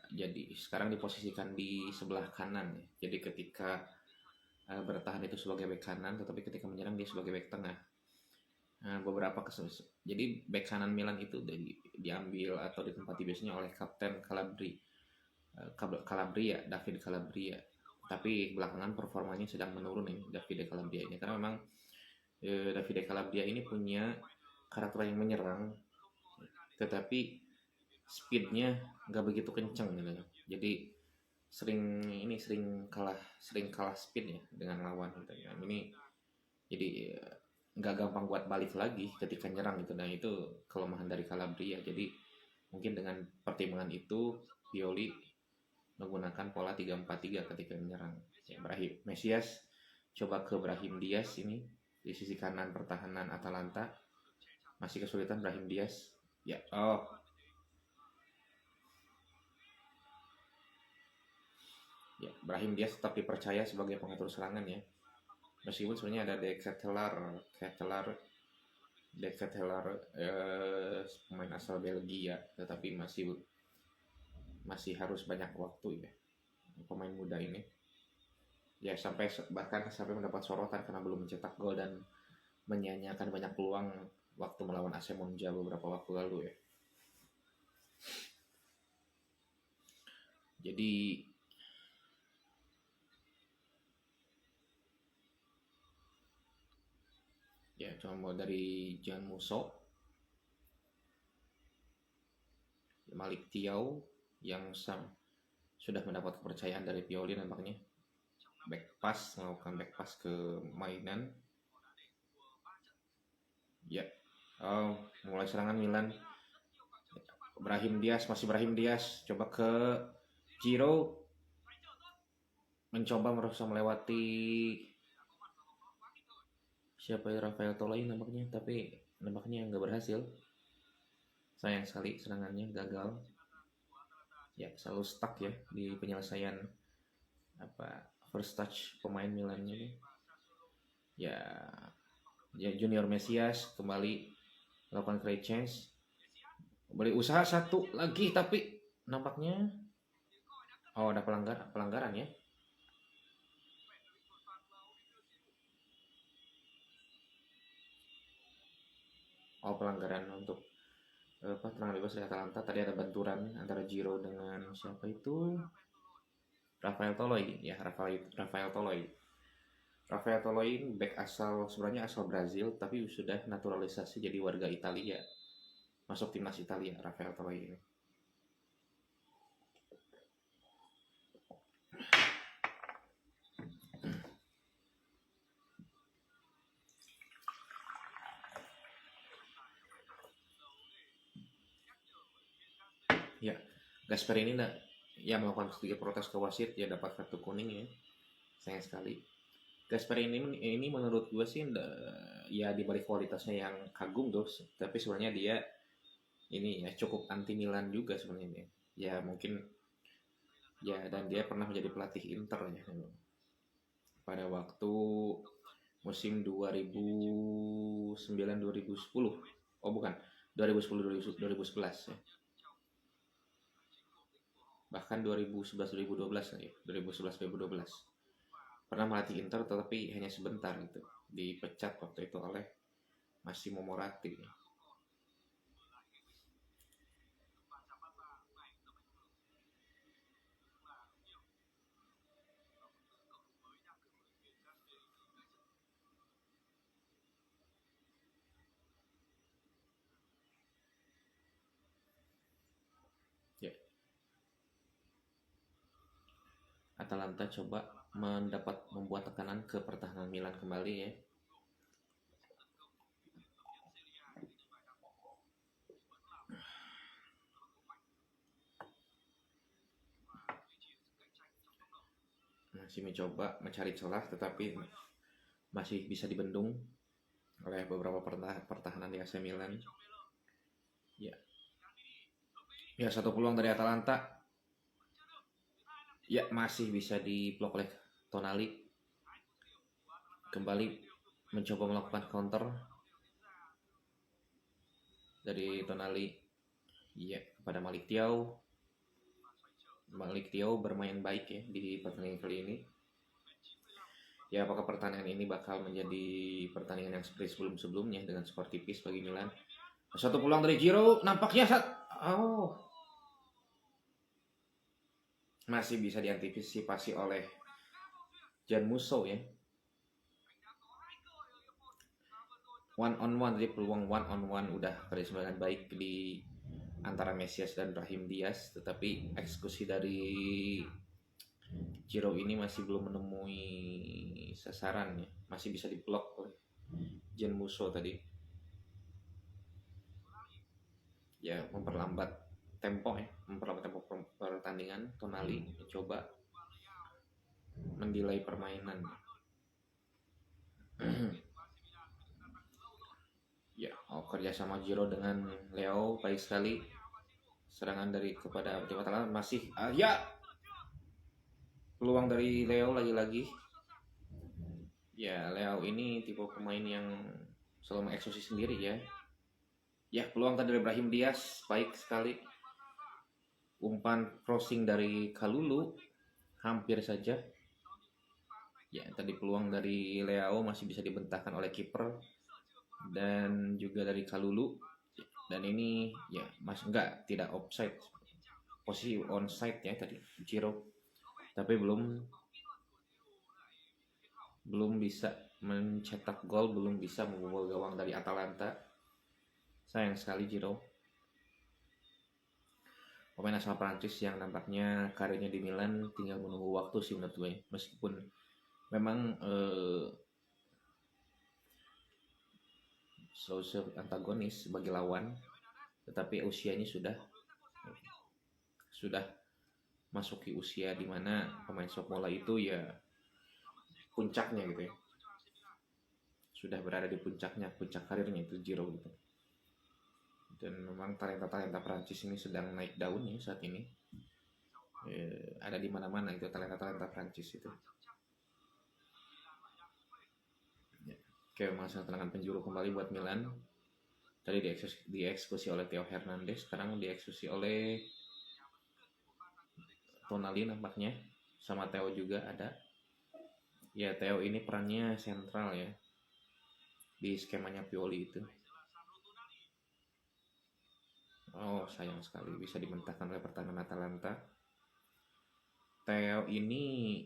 Jadi sekarang diposisikan di sebelah kanan ya. Jadi ketika bertahan itu sebagai bek kanan, tetapi ketika menyerang dia sebagai bek tengah. Beberapa jadi bek kanan Milan itu diambil atau ditempati biasanya oleh Kapten Calabria, David Calabria. Tapi belakangan performanya sedang menurun nih David Calabria ini, karena memang David Calabria ini punya karakter yang menyerang, tetapi speednya nggak begitu kencang gitu. Jadi sering kalah speed ya dengan lawan gitu ya. Ini jadi nggak gampang buat balik lagi ketika nyerang gitu. Nah, itu kelemahan dari Calabria. Jadi mungkin dengan pertimbangan itu Pioli menggunakan pola 3-4-3 ketika menyerang ya. Mesias coba ke Brahim Diaz ini di sisi kanan pertahanan Atalanta, masih kesulitan Brahim Diaz ya. Ya, Brahim Diaz tetap dipercaya sebagai pengatur serangan ya, meskipun sebenarnya ada De Ketelaar pemain asal Belgia, tetapi masih harus banyak waktu ya pemain muda ini ya, bahkan sampai mendapat sorotan karena belum mencetak gol dan menyanyiakan banyak peluang waktu melawan AC Monza beberapa waktu lalu ya. Jadi ya, cuma dari Jan Musso, Malik Thiaw yang sudah mendapat kepercayaan dari Pioli nampaknya. Melakukan back pass ke mainan. Ya, mulai serangan Milan. Brahim Diaz, coba ke Giro, mencoba berusaha melewati siapa ya, Rafael Toloi nampaknya, tapi nampaknya nggak berhasil. Sayang sekali serangannya gagal. Ya, selalu stuck ya di penyelesaian first touch pemain Milan ini. Ya, Junior Mesias kembali melakukan create change. Beri usaha satu lagi, tapi nampaknya ada pelanggaran ya. Pelanggaran untuk tendangan bebas dari Atalanta. Tadi ada benturan antara Giro dengan siapa itu, Rafael Toloi ya, Rafael Toloi. Rafael Toloi back sebenarnya asal Brazil tapi sudah naturalisasi jadi warga Italia, masuk timnas Italia Rafael Toloi ini. Ya, Gasperini yang melakukan sedikit protes ke wasit, ya dapat kartu kuning ya, sayang sekali. Gasperini ini menurut gue sih ya di balik kualitasnya yang kagum tuh, tapi sebenarnya dia ini ya cukup anti Milan juga sebenarnya. Ya mungkin ya, dan dia pernah menjadi pelatih Inter ya pada waktu musim 2009-2010. Oh bukan, 2010-2011 ya. Bahkan 2011-2012 ya, 2011-2012. Pernah melatih Inter tetapi hanya sebentar gitu. Dipecat waktu itu oleh Massimo Moratti. Ya, Atalanta coba membuat tekanan ke pertahanan Milan kembali ya. Masih mencoba mencari celah tetapi masih bisa dibendung oleh beberapa pertahanan di AC Milan. Ya. Ya, satu peluang dari Atalanta. Ya, masih bisa diblok oleh Tonali. Kembali mencoba melakukan counter dari Tonali. Ya, kepada Malick Thiaw. Malick Thiaw bermain baik ya di pertandingan kali ini. Ya, apakah pertandingan ini bakal menjadi pertandingan yang seperti sebelum-sebelumnya dengan skor tipis bagi Milan? Satu peluang dari Giro, nampaknya masih bisa diantisipasi oleh Jan Musso ya. One on one, jadi peluang one on one udah terjadi dengan baik di antara Mesias dan Brahim Diaz, tetapi eksekusi dari Giro ini masih belum menemui sasaran ya, masih bisa diblok oleh Jan Musso tadi. Ya, memperlambat tempo pertandingan. Tonali mencoba mendelay permainan. Ya, kerjasama Giro dengan Leo baik sekali. Serangan dari kepada tim Atalanta masih ya, peluang dari Leo lagi-lagi. Ya, Leo ini tipe pemain yang selalu mengeksekusi sendiri ya. Ya, peluang tadi dari Brahim Diaz baik sekali. Umpan crossing dari Kalulu hampir saja. Ya, tadi peluang dari Leo masih bisa dibentahkan oleh kiper dan juga dari Kalulu. Dan ini ya tidak offside, posisi onside ya tadi Giro, tapi belum bisa mencetak gol, belum bisa membobol gawang dari Atalanta. Sayang sekali Giro, pemain asal Prancis yang nampaknya karirnya di Milan tinggal menunggu waktu sih menurut gue, meskipun memang sosok antagonis sebagai lawan, tetapi usianya sudah masuki usia di mana pemain sepak bola itu ya puncaknya gitu ya, sudah berada di puncak karirnya itu Giro gitu. Dan memang talenta Prancis ini sedang naik daun ya saat ini. Ada di mana-mana itu talenta Prancis itu. Ya. Oke, masa tendangan penjuru kembali buat Milan. Tadi dieksekusi oleh Theo Hernandez, sekarang dieksekusi oleh Tonali nampaknya, sama Theo juga ada. Ya, Theo ini perannya sentral ya di skemanya Pioli itu. Oh, sayang sekali bisa dimentahkan oleh pertahanan Atalanta. Theo ini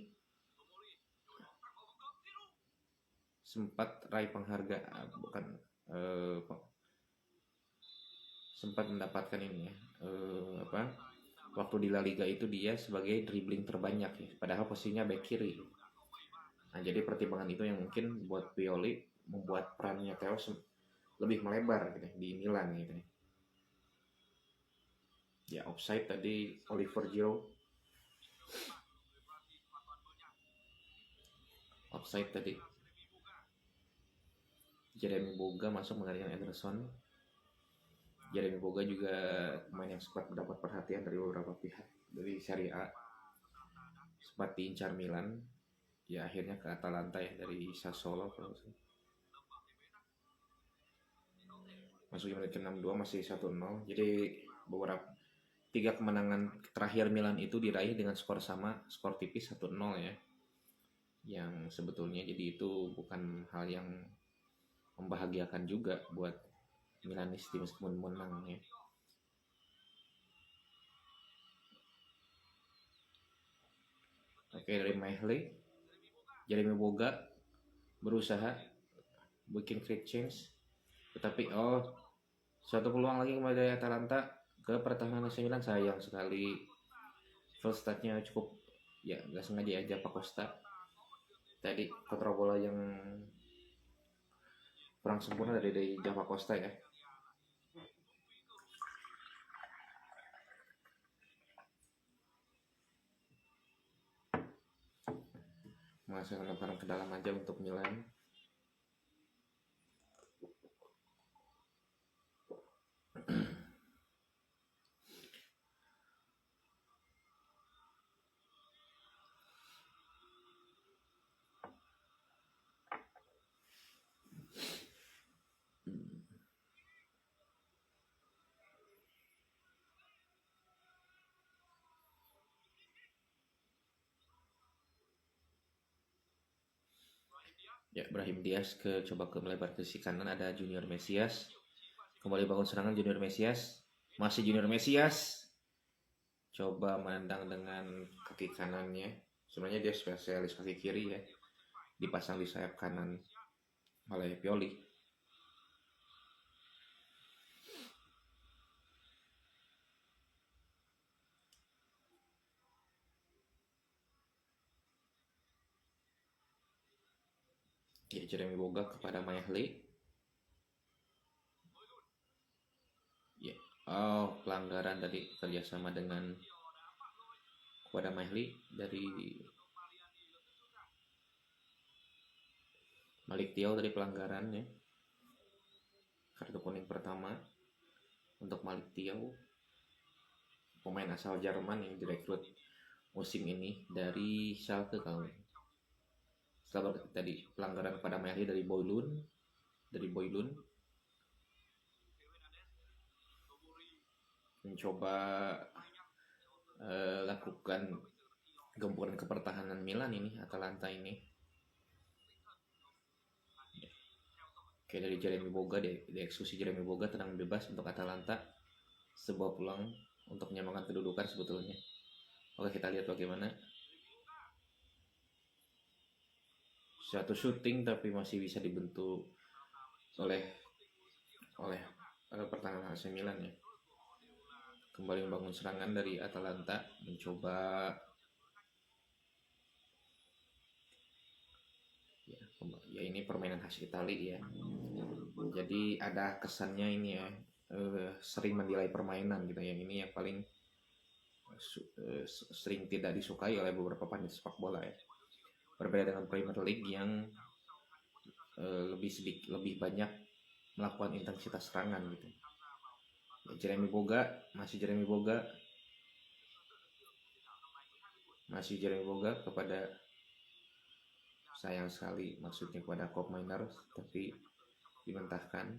sempat raih penghargaan, bukan eh, sempat mendapatkan ini ya, apa, waktu di La Liga itu dia sebagai dribbling terbanyak ya, padahal posisinya back kiri. Nah, jadi pertimbangan itu yang mungkin buat Pioli membuat perannya Theo lebih melebar gitu di Milan gitu ya. Ya, offside tadi Oliver Giroud. Offside tadi. Jeremy Boga masuk menggantikan Ederson. Jeremy Boga juga pemain yang sempat mendapat perhatian dari beberapa pihak dari Serie A. Sempat diincar Milan. Ya akhirnya ke Atalanta ya dari Sassuolo. Masuk menit ke-62 masih 1-0. Jadi beberapa 3 kemenangan terakhir Milan itu diraih dengan skor sama, skor tipis 1-0 ya. Yang sebetulnya jadi itu bukan hal yang membahagiakan juga buat Milanis meskipun menang ya. Oke, dari Mahley, Jeremy Boga berusaha bikin create change, tetapi satu peluang lagi kembali dari Atalanta ke pertahanan AC Milan. Sayang sekali first touch-nya cukup ya, nggak sengaja aja Pak Costa tadi kontrol bola yang kurang sempurna dari Java Costa ya. Menghasilkan lemparan ke dalam aja untuk Milan. Ya, Brahim Diaz coba melebar ke sisi kanan, ada Junior Mesias. Kembali bangun serangan Junior Mesias. Masih Junior Mesias. Coba menendang dengan kaki kanannya. Sebenarnya dia spesialis kaki kiri ya. Dipasang di sayap kanan oleh Pioli. Ya, Jeremy Boga kepada Mahley. Ya, pelanggaran tadi kerjasama dengan kepada Mahley dari Malik Thiaw dari pelanggarannya. Kartu kuning pertama untuk Malik Thiaw, pemain asal Jerman yang direkrut musim ini dari Schalke kalau. Setelah tadi pelanggaran pada Mahley dari Boylund mencoba lakukan gempuran ke pertahanan Milan ini, Atalanta ini. Oke, dari Jeremy Boga, dieksekusi Jeremy Boga, tenang bebas untuk Atalanta. Sebuah peluang untuk menyamakan kedudukan sebetulnya. Oke, kita lihat bagaimana. Satu shooting tapi masih bisa dibentuk oleh pertahanan AC Milan ya. Kembali membangun serangan dari Atalanta, mencoba ya ini permainan khas Itali ya. Jadi ada kesannya ini ya, sering menilai permainan gitu. Yang ini yang paling sering tidak disukai oleh beberapa panitia sepak bola ya. Berbeda dengan Premier League yang lebih banyak melakukan intensitas serangan gitu. Jeremy Boga, masih Jeremy Boga kepada, sayang sekali maksudnya kepada Koop Miners, tapi dimentahkan.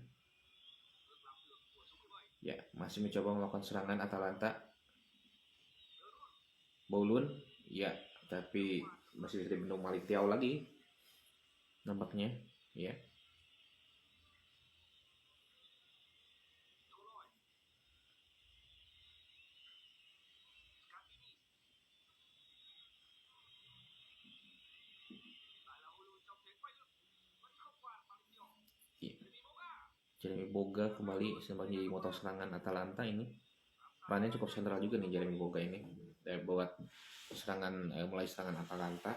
Ya, masih mencoba melakukan serangan Atalanta. Boulun, ya, tapi masih bisa dibendung Malik Thiaw lagi nampaknya ya. Jeremy Boga kembali sebagai motor serangan Atalanta ini. Perannya cukup sentral juga nih Jeremy Boga ini buat serangan mulai serangan Atalanta.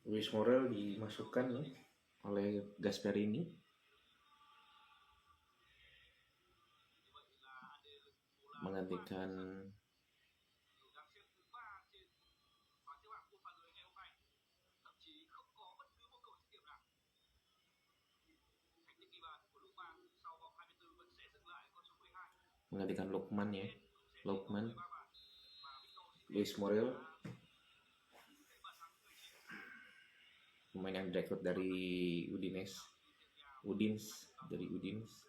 Luis Morel dimasukkan nih oleh Gasperini. Menggantikan Lukman ya. Lukman Luis Morel, pemain yang direkrut dari Udinese dari Udinese.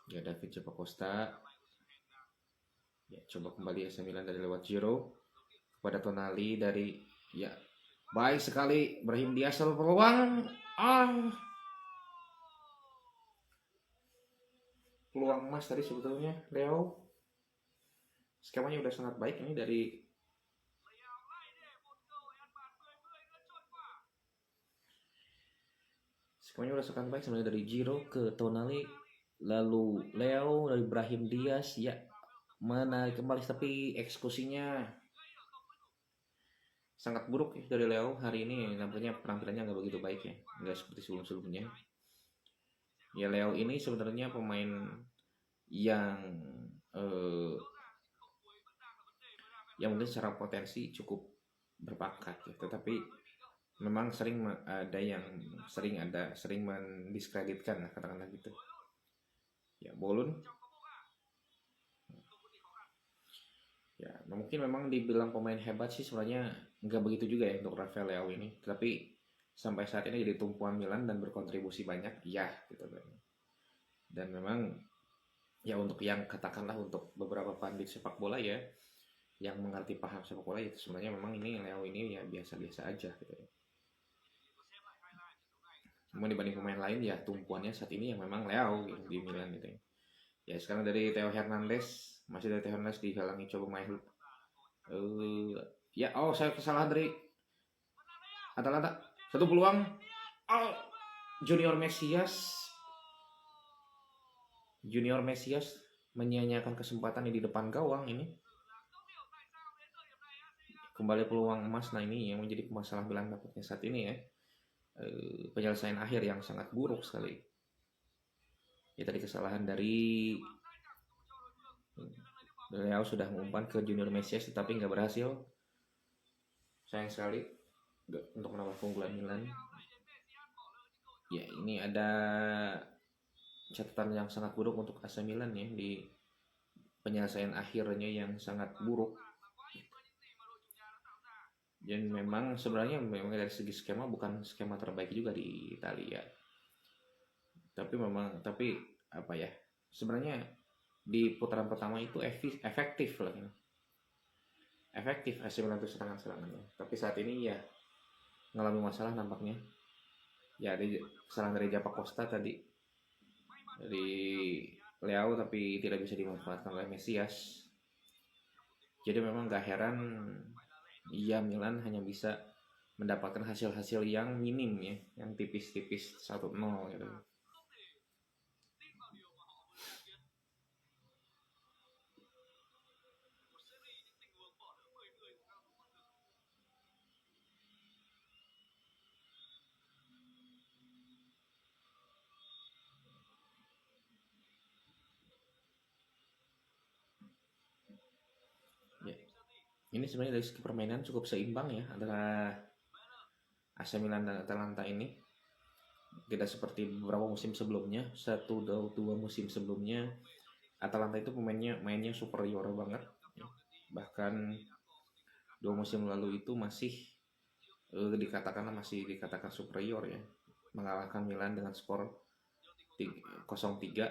Ya, David Costa ya, coba kembali AC Milan dari lewat Giro kepada Tonali dari ya baik sekali Brahim Diaz peluang peluang emas tadi sebetulnya Leo. Skemanya udah sangat baik ini dari skemanya udah sangat baik sebenarnya dari Giro ke Tonali, lalu Leo dari Brahim Diaz ya menarik kembali, tapi eksekusinya sangat buruk ya dari Leo hari ini. Nampaknya penampilannya nggak begitu baik ya, nggak seperti sebelum-sebelumnya. Ya Leo ini sebenarnya pemain yang yang mungkin secara potensi cukup berbakat ya, tetapi memang sering mendiskreditkan lah, katakanlah gitu. Ya Bolun ya mungkin memang dibilang pemain hebat sih sebenarnya nggak begitu juga ya untuk Rafael Leao ini, tapi sampai saat ini jadi tumpuan Milan dan berkontribusi banyak ya gitu kan. Dan memang ya untuk yang katakanlah untuk beberapa pandit sepak bola ya yang mengerti paham sepak bola itu sebenarnya memang ini Leo ini ya biasa-biasa aja gitu ya. Cuma dibanding pemain lain ya tumpuannya saat ini yang memang Leo gitu di Milan gitu ya. Ya sekarang dari Theo Hernandez, masih dari Theo Hernandez dihalangi coba main ya saya kesalahan dari Atalanta. Satu peluang Junior Mesias menyia-nyiakan kesempatan di depan gawang ini. Kembali peluang emas, nah ini yang menjadi masalah Milan dapatnya saat ini ya. Penyelesaian akhir yang sangat buruk sekali. Ya tadi kesalahan dari Leo sudah mengumpan ke Junior Mesias tetapi nggak berhasil. Sayang sekali untuk menambah keunggulan Milan. Ya ini ada catatan yang sangat buruk untuk AC Milan ya di penyelesaian akhirnya yang sangat buruk. Dan memang sebenarnya dari segi skema bukan skema terbaik juga di Italia. Tapi apa ya? Sebenarnya di putaran pertama itu efektif lah. Efektif AC Milan itu serangan-serangannya. Tapi saat ini ya mengalami masalah nampaknya. Ya ada kesalahan dari Japa Costa tadi. Dari Leao tapi tidak bisa dimanfaatkan oleh Mesias. Jadi memang gak heran ya Milan hanya bisa mendapatkan hasil-hasil yang minim ya, yang tipis-tipis 1-0 gitu. Ya. Ini sebenarnya dari segi permainan cukup seimbang ya antara AC Milan dan Atalanta ini. tidak seperti beberapa musim sebelumnya. 1 2 musim sebelumnya Atalanta itu mainnya superior banget ya. Bahkan 2 musim lalu itu masih dikatakan superior ya, mengalahkan Milan dengan skor 0-3,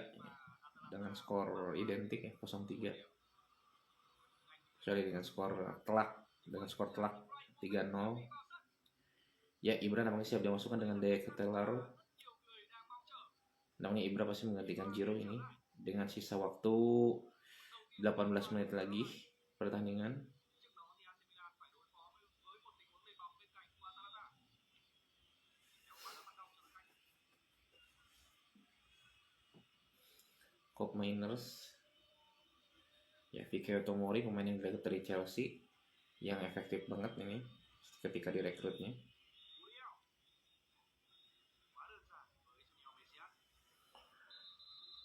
dengan skor identik ya, 0-3. Sorry, dengan skor telak 3-0. Ya, Ibra namanya siap dimasukkan dengan De Ketelaere. Namanya Ibra pasti menggantikan Giroud ini dengan sisa waktu 18 menit lagi pertandingan. Cop Miners ya, Fikayo Tomori, pemain yang direkrut dari Chelsea, yang efektif banget ini ketika direkrutnya.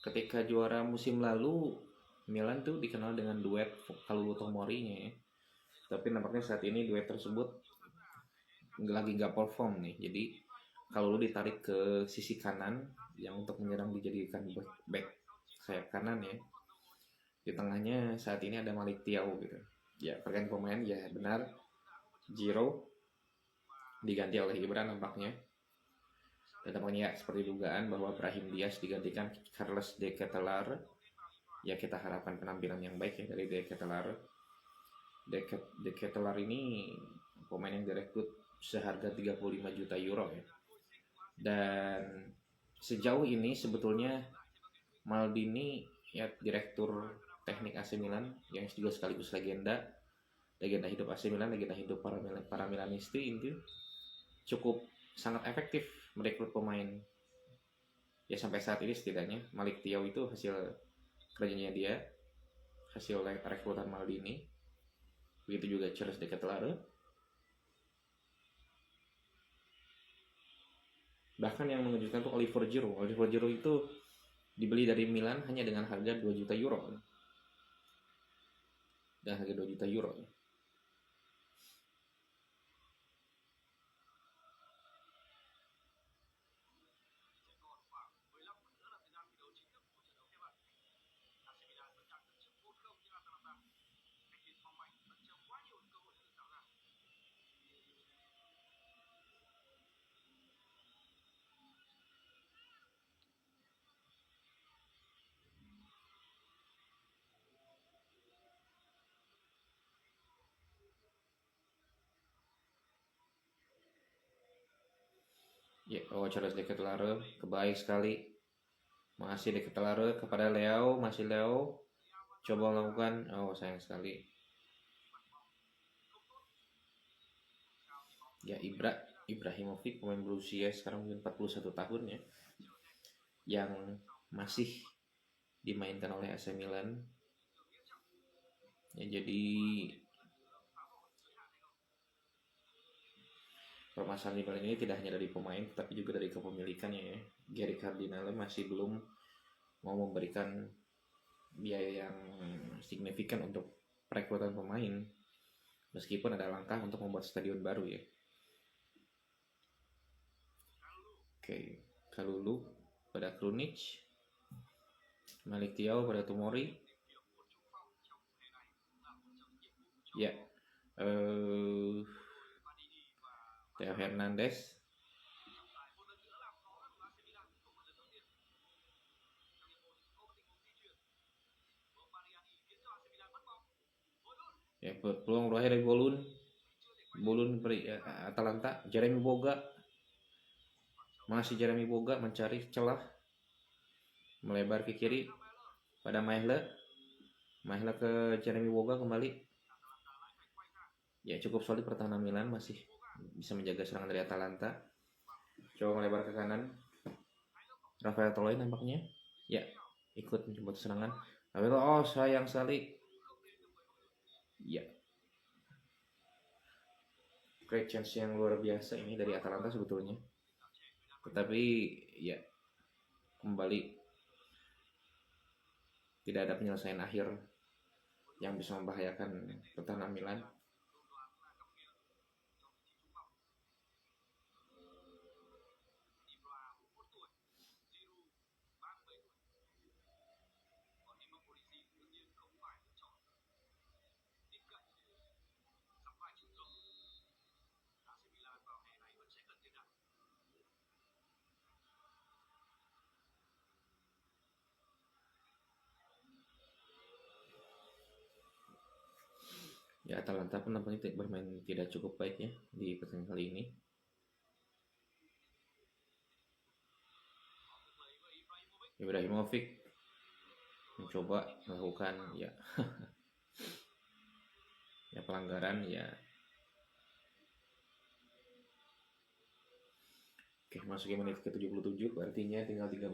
Ketika juara musim lalu, Milan tuh dikenal dengan duet Kalulu Tomori-nya ya. Tapi nampaknya saat ini duet tersebut lagi nggak perform nih. Jadi Kalulu ditarik ke sisi kanan yang untuk menyerang dijadikan back sayap kanan ya. Di tengahnya saat ini ada Malik Thiaw gitu. Ya, pergantian pemain ya benar. Giroud diganti oleh Ibra nampaknya. Dan nampaknya ya, seperti dugaan bahwa Brahim Diaz digantikan Carlos De Ketelaere. Ya, kita harapkan penampilan yang baik ya dari De Ketelaere. De Ketelaere ini pemain yang direkrut seharga 35 juta euro ya. Dan sejauh ini sebetulnya Maldini ya, direktur teknik AC Milan yang juga sekaligus legenda hidup AC Milan, legenda hidup para Milanisti itu cukup sangat efektif merekrut pemain. Ya, sampai saat ini setidaknya Malik Thiaw itu hasil kerjanya dia, hasil rekrutan Maldini. Begitu juga Charles De Ketelaere. Bahkan yang mengejutkan tuh Oliver Giroud itu dibeli dari Milan hanya dengan harga 2 juta euro. Dan harga 2 juta euro. Ya, Charles De Ketelaere kebaik sekali. Masih De Ketelaere kepada Leo, masih Leo coba melakukan, sayang sekali. Ya, Ibrahimovic, pemain berusia sekarang mungkin 41 tahun ya, yang masih dimainkan oleh AC Milan. Ya, jadi permasalahan di Milan ini tidak hanya dari pemain tapi juga dari kepemilikannya ya. Gary Cardinale masih belum mau memberikan biaya yang signifikan untuk perekrutan pemain, meskipun ada langkah untuk membuat stadion baru ya. Oke, Kalulu pada Krunic, Malik Thiaw pada Tomori. Ya, Theo Hernandez. Ya, peluang berakhir dari Bolun Atalanta. Jeremy Boga, masih Jeremy Boga mencari celah, melebar ke kiri pada Mahle ke Jeremy Boga kembali. Ya, cukup solid pertahanan Milan, masih bisa menjaga serangan dari Atalanta. Coba melebar ke kanan, Rafael Toloi nampaknya ya ikut mencoba serangan. Sayang sekali. Ya, great chance yang luar biasa ini dari Atalanta sebetulnya, tetapi ya kembali tidak ada penyelesaian akhir yang bisa membahayakan pertahanan Milan. Ya, Atalanta pun nampaknya bermain tidak cukup baik ya di pertandingan kali ini. Ibrahimovic mencoba melakukan ya pelanggaran ya. Oke, masuki menit ke 77, artinya tinggal 13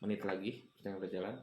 menit lagi pertandingan berjalan.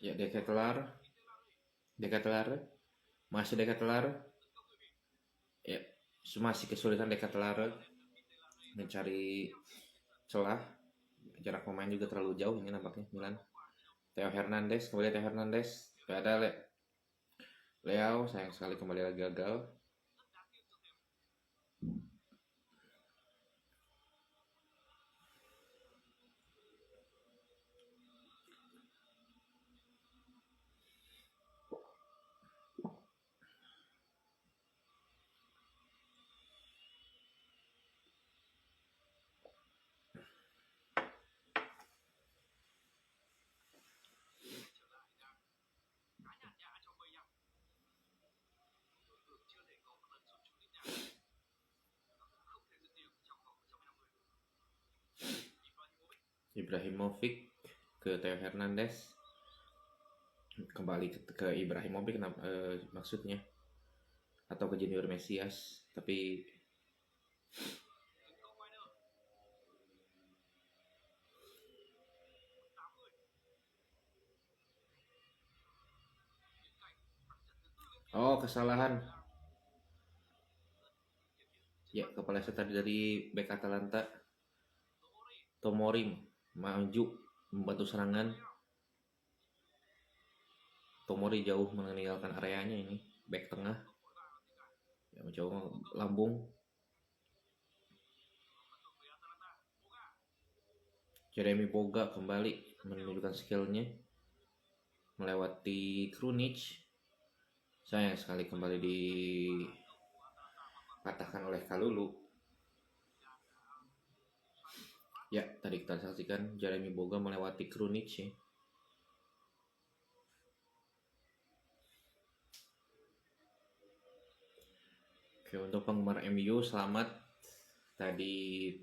Ya, Decathlon masih Decathlon ya, masih kesulitan Decathlon mencari celah. Jarak pemain juga terlalu jauh ini nampaknya Milan. Theo Hernandez, kembali Theo Hernandez, ada Leao, sayang sekali kembali lagi gagal. Ibrahimovic ke Theo Hernandez, kembali ke Ibrahimovic maksudnya, atau ke Junior Mesias, tapi kesalahan ya. Kepala saya tadi dari bek Atalanta Tomori maju membantu serangan. Tomori jauh meninggalkan areanya ini, back tengah ya, mencoba lambung. Jeremy Boga kembali menunjukkan skillnya melewati Krunic. Sayang sekali kembali dipatahkan oleh Kalulu. Ya, tadi kita saksikan Jeremy Boga melewati Krunic ya. Oke, untuk penggemar MU selamat. Tadi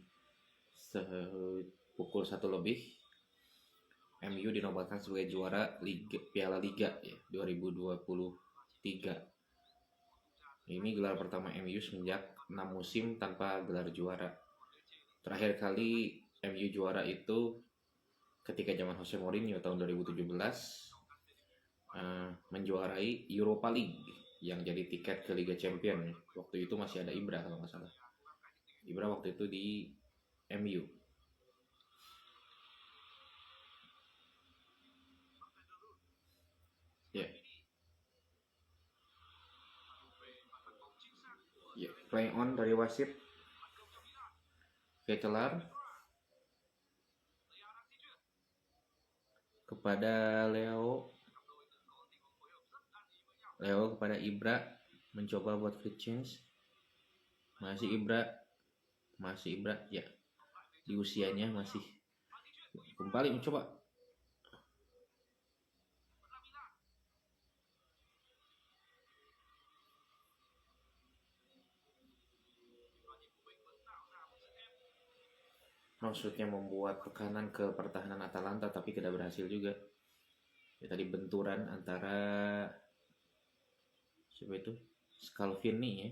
pukul 1 lebih MU dinobatkan sebagai juara Piala Liga ya 2023. Ini gelar pertama MU semenjak 6 musim tanpa gelar juara. Terakhir kali MU juara itu ketika zaman Jose Mourinho tahun 2017 menjuarai Europa League yang jadi tiket ke Liga Champion. Waktu itu masih ada Ibra kalau nggak salah. Ibra waktu itu di MU. Ya. Ya, play on dari wasit. Ketelar kepada Leo kepada Ibra, mencoba buat free change. Masih Ibra ya, di usianya masih kembali mencoba. Maksudnya membuat tekanan ke pertahanan Atalanta, tapi tidak berhasil juga. Ya, tadi benturan antara siapa itu? Scalvini ya.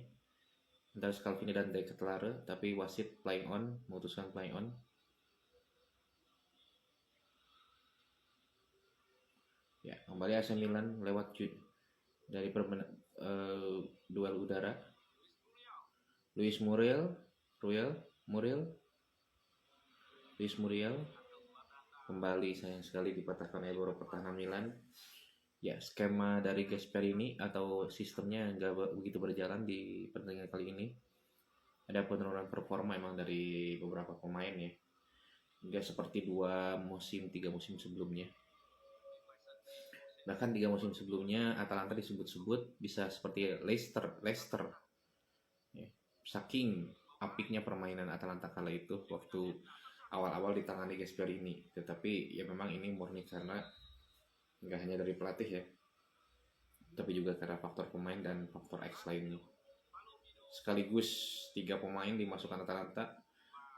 Antara Scalvini dan De Ketelaere, tapi wasit playing on, memutuskan playing on. Ya, kembali AC Milan lewat dari duel udara. Luis Muriel, Luis Muriel kembali sayang sekali dipatahkan oleh beberapa pertahanan Milan. Ya, skema dari Gasperini atau sistemnya nggak begitu berjalan di pertandingan kali ini. Ada penurunan performa emang dari beberapa pemain ya. Nggak seperti 3 musim sebelumnya. Bahkan 3 musim sebelumnya Atalanta disebut-sebut bisa seperti Leicester. Ya. Saking apiknya permainan Atalanta kala itu waktu awal-awal ditangani Gasperini. Tetapi ya memang ini murni karena nggak hanya dari pelatih ya, tapi juga karena faktor pemain dan faktor X lainnya. Sekaligus 3 pemain dimasukkan Atalanta,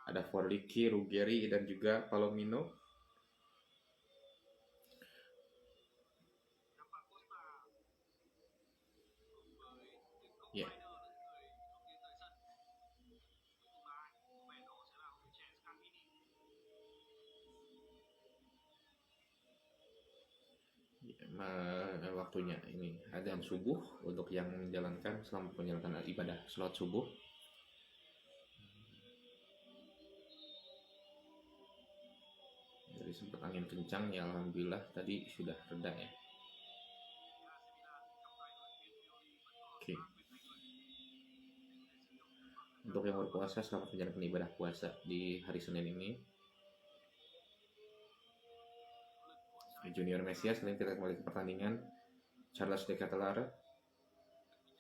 ada Forliki, Ruggeri, dan juga Palomino. Ya, waktunya ini adzan subuh untuk yang menjalankan selamat menjalankan ibadah sholat subuh. Jadi sempat angin kencang ya, alhamdulillah tadi sudah reda ya. Oke. Untuk yang berpuasa, selamat menjalankan ibadah puasa di hari Senin ini. Junior Mesias, kali ini kita kembali ke pertandingan. Charles de Ketelaere,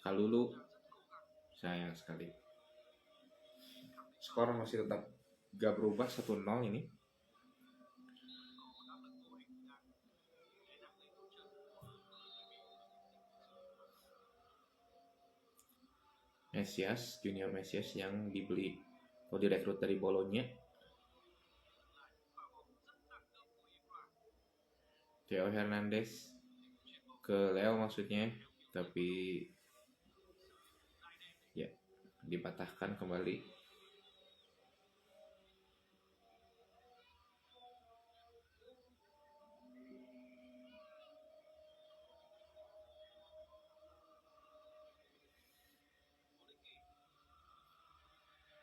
Kalulu, sayang sekali. Skor masih tetap gak berubah, 1-0 ini. Mesias, Junior Mesias yang dibeli atau direkrut dari Bologna. Theo Hernandez ke Leo maksudnya, tapi ya dipatahkan kembali.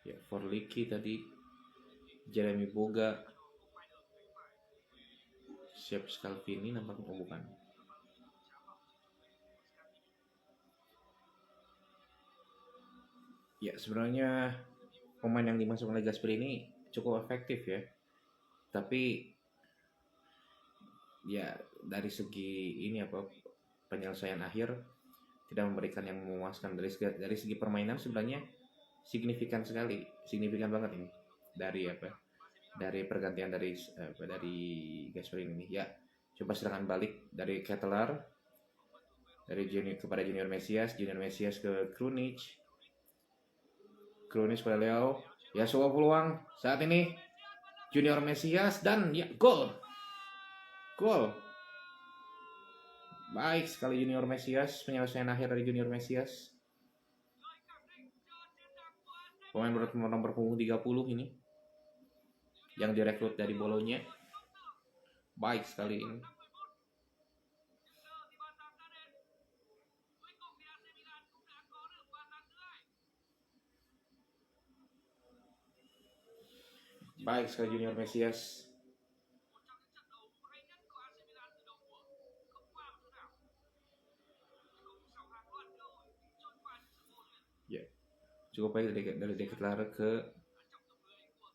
Ya, Forliki tadi, Jeremy Boga, Shep Scalvini nampaknya bukan. Ya, sebenarnya pemain yang dimasukkan oleh Gasperini cukup efektif ya. Tapi ya dari segi ini penyelesaian akhir tidak memberikan yang memuaskan. Dari segi permainan sebenarnya signifikan banget ini dari pergantian dari Gasperini ini. Ya, coba serangan balik dari Ketelaere, dari Junior Mesias ke Krunic pada Leo. Ya, sebuah peluang saat ini Junior Mesias dan ya gol. Baik sekali Junior Mesias, penyelesaian akhir dari Junior Mesias. Pemain nomor punggung 30 ini yang direkrut dari Bologna. Baik sekali ini. Baik sekali Junior Mesias. Ya, cukup baik dari De Ketelaere ke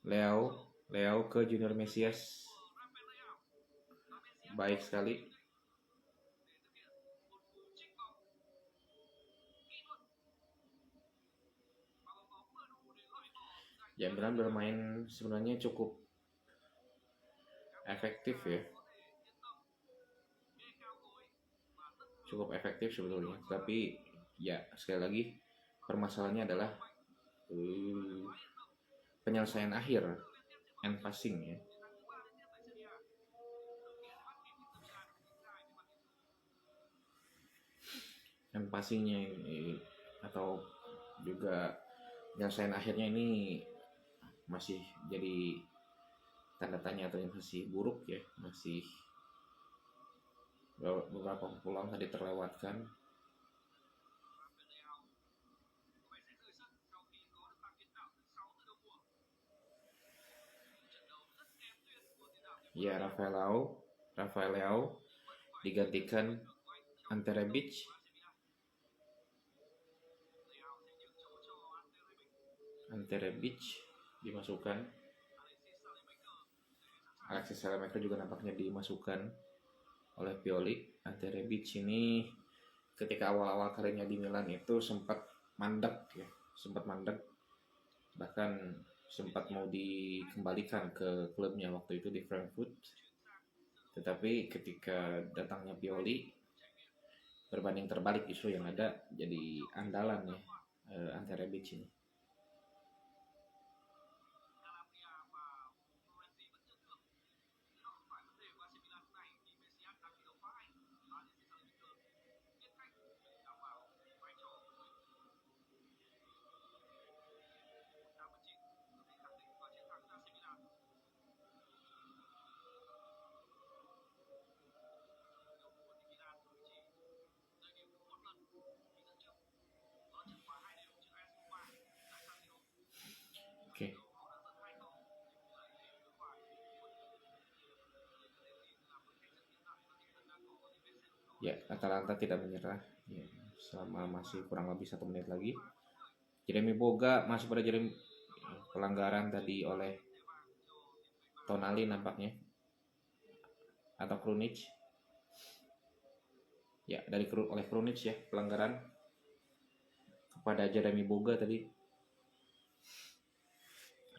Leo ke Junior Mesias. Baik sekali. Ya, Milan bermain sebenarnya cukup efektif ya. Cukup efektif sebetulnya, tapi ya sekali lagi permasalahannya adalah penyelesaian akhir, end passing ya. End passingnya ini atau juga penyelesaian akhirnya ini masih jadi tanda tanya atau masih buruk ya, masih beberapa peluang tadi terlewatkan. Ya, Rafael Leao digantikan Ante Rebic. Dimasukkan. Alexis Salemaker juga nampaknya dimasukkan oleh Pioli. Ante Rebic ini ketika awal-awal karirnya di Milan itu sempat mandek, bahkan sempat mau dikembalikan ke klubnya waktu itu di Frankfurt. Tetapi ketika datangnya Pioli, berbanding terbalik justru yang ada jadi andalan ya, Ante Rebic ini. Oke. Ya, Atalanta tidak menyerah ya, selama masih kurang lebih 1 menit lagi. Jeremy Boga masuk pada pelanggaran tadi oleh Tonali nampaknya, atau Krunic. Ya, oleh Krunic ya, pelanggaran kepada Jeremy Boga tadi.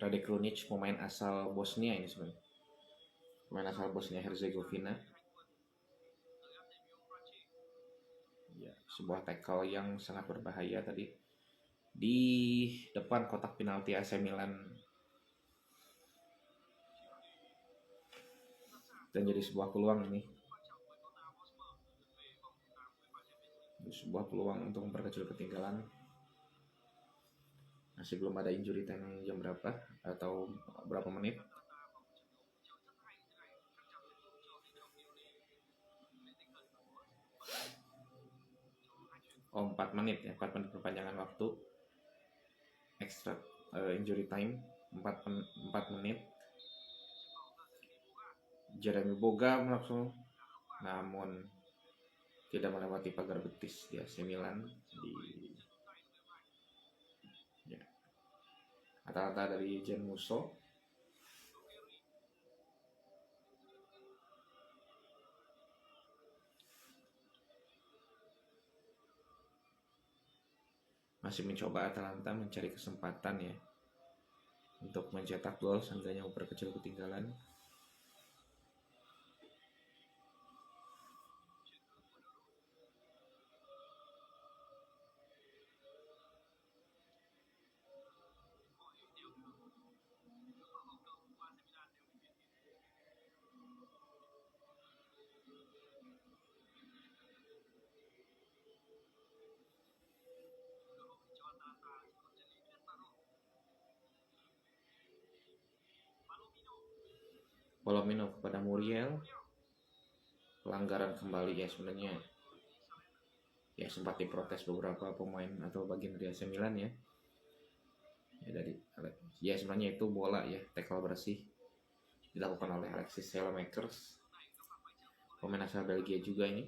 Rade Krunic, pemain asal Bosnia ini sebenarnya. Pemain asal Bosnia Herzegovina. Ya, sebuah tackle yang sangat berbahaya tadi di depan kotak penalti AC Milan. Dan jadi sebuah peluang ini. Sebuah peluang untuk memperkecil ketinggalan. Masih belum ada injury time jam berapa atau berapa menit. Oh, 4 menit ya, 4 menit perpanjangan waktu extra injury time 4 menit. Jeremy Boga langsung, namun tidak melewati pagar betis di AC Milan. Ya. Rata-rata dari Jen Musso. Masih mencoba Atalanta mencari kesempatan ya untuk mencetak gol, seenggaknya memperkecil ketinggalan. Palomino kepada Muriel, pelanggaran kembali ya sebenarnya. Ya sempat diprotes beberapa pemain atau bagian dari AC Milan ya. Ya sebenarnya itu bola ya, tackle bersih dilakukan oleh Alexis Saelemaekers, pemain asal Belgia juga ini.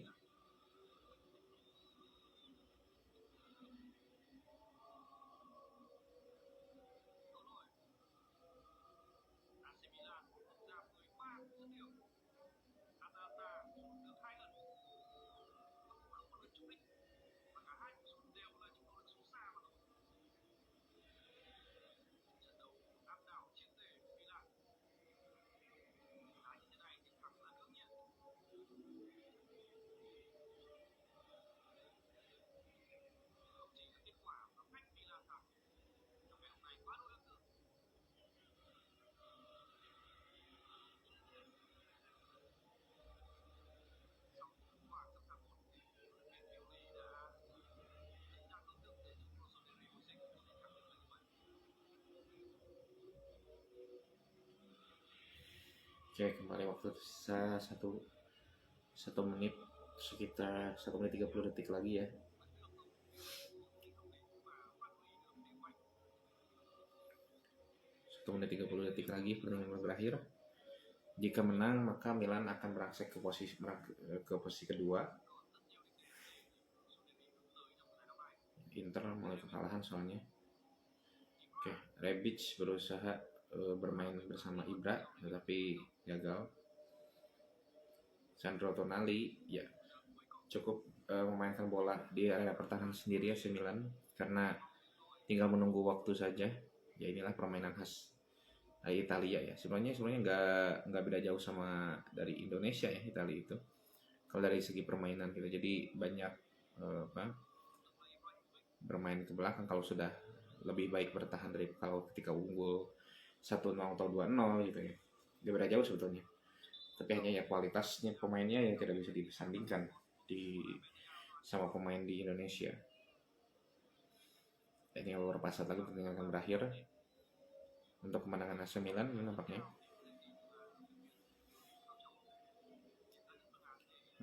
Oke, kembali waktu sisa 1 menit sekitar 1 menit 30 detik lagi ya. Menit 30 detik lagi pertandingan berakhir. Jika menang maka Milan akan merangsek ke posisi kedua. Inter mulai kekalahan soalnya. Oke, Rebic berusaha bermain bersama Ibra tetapi gagal. Sandro Tonali ya cukup memainkan bola di area pertahanan sendiri AC Milan karena tinggal menunggu waktu saja. Ya inilah permainan khas Italia ya. Sebenarnya nggak beda jauh sama dari Indonesia ya Italia itu. Kalau dari segi permainan gitu. Jadi banyak bermain ke belakang kalau sudah lebih baik bertahan dari kalau ketika unggul 1-0 atau 2-0 gitu ya. Nggak beda jauh sebetulnya. Tapi hanya ya kualitasnya pemainnya yang tidak bisa disandingkan sama pemain di Indonesia. Ini beberapa saat lagi pertandingan akan berakhir untuk kemenangan AC Milan nampaknya.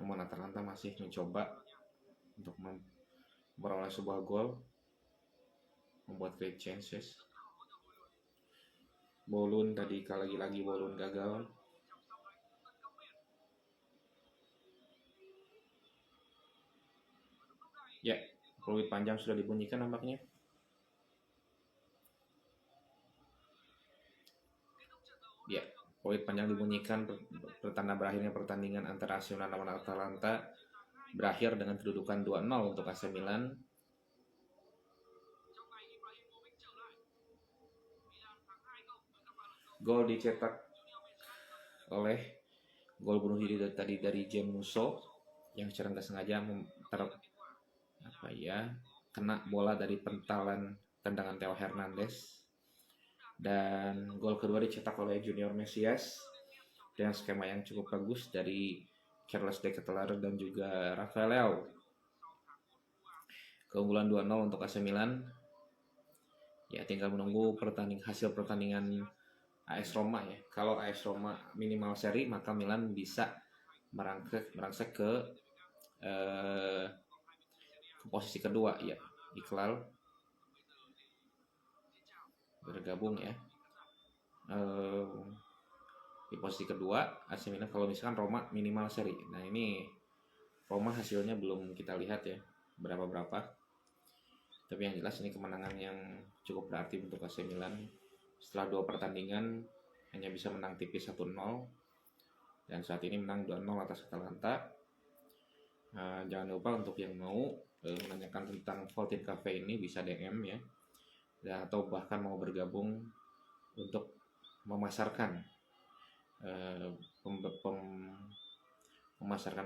Namun Atalanta masih mencoba untuk memperoleh sebuah gol, membuat great chances. Bolun tadi lagi Bolun gagal. Ya, peluit panjang sudah dibunyikan nampaknya. Ya, peluit panjang dibunyikan pertanda berakhirnya pertandingan antara AC Milan lawan Atalanta berakhir dengan kedudukan 2-0 untuk AC Milan. Gol dicetak oleh gol bunuh diri tadi dari Jemuso yang secara nggak sengaja kena bola dari pentalan tendangan Theo Hernandez. Dan gol kedua dicetak oleh Junior Mesias dengan skema yang cukup bagus dari Charles De Ketelaere dan juga Rafael Leao. Keunggulan 2-0 untuk AC Milan. Ya tinggal menunggu hasil pertandingan AS Roma ya. Kalau AS Roma minimal seri maka Milan bisa merangsek ke posisi kedua ya. Iqbal bergabung ya di posisi kedua AC Milan kalau misalkan Roma minimal seri. Nah ini Roma hasilnya belum kita lihat ya berapa, tapi yang jelas ini kemenangan yang cukup berarti untuk AC Milan. Setelah 2 pertandingan hanya bisa menang tipis 1-0 dan saat ini menang 2-0 atas Atalanta. Jangan lupa untuk yang mau menanyakan tentang Vaultin Cafe ini bisa DM ya, atau bahkan mau bergabung untuk memasarkan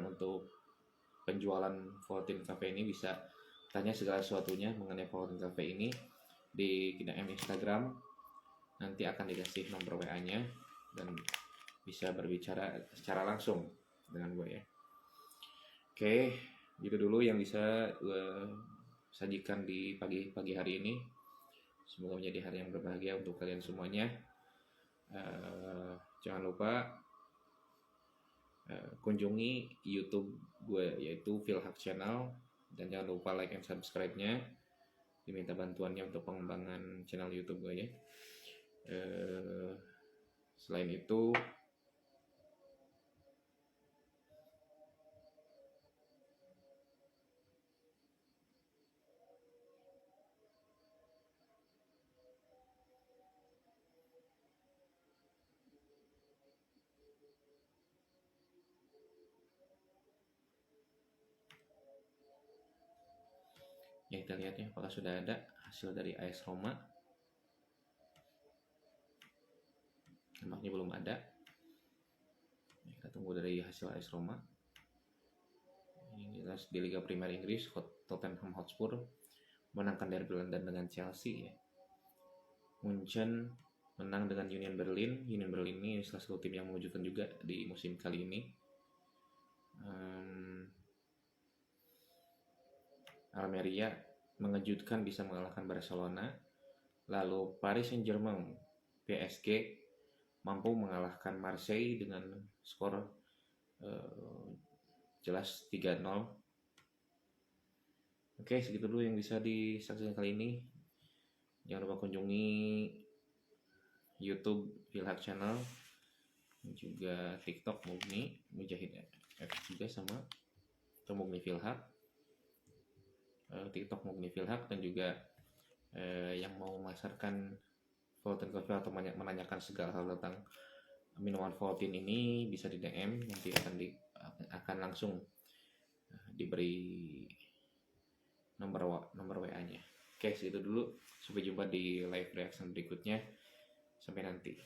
untuk penjualan Vaultin Cafe ini. Bisa tanya segala sesuatunya mengenai Vaultin Cafe ini di DM Instagram, nanti akan dikasih nomor WA-nya dan bisa berbicara secara langsung dengan gue ya. Oke, gitu dulu yang bisa gue sajikan di pagi hari ini. Semoga menjadi hari yang berbahagia untuk kalian semuanya. Jangan lupa kunjungi YouTube gue yaitu Philhak Channel, dan jangan lupa like and subscribe-nya. Diminta bantuannya untuk pengembangan channel YouTube gue ya. Selain itu yang kita lihat ya, apakah sudah ada hasil dari AS Roma. Nampaknya belum ada. Kita tunggu dari hasil AS Roma. Ini jelas di Liga Primer Inggris, Tottenham Hotspur menangkan derby London dengan Chelsea ya. Munchen menang dengan Union Berlin. Union Berlin ini salah satu tim yang mengejutkan juga di musim kali ini. Almeria mengejutkan bisa mengalahkan Barcelona. Lalu Paris Saint-Germain PSG mampu mengalahkan Marseille dengan skor jelas 3-0. Oke, segitu dulu yang bisa disaksikan kali ini. Jangan lupa kunjungi YouTube Philhak Channel, juga TikTok Mugni Mujahid F juga sama, atau Mugni Philhak, TikTok Mugni Philhak, dan juga yang mau memasarkan Voltin Coffee atau menanyakan segala hal tentang minuman Voltin ini bisa di DM, nanti akan langsung diberi nomor WA-nya. Oke, segitu dulu. Sampai jumpa di live reaction berikutnya. Sampai nanti.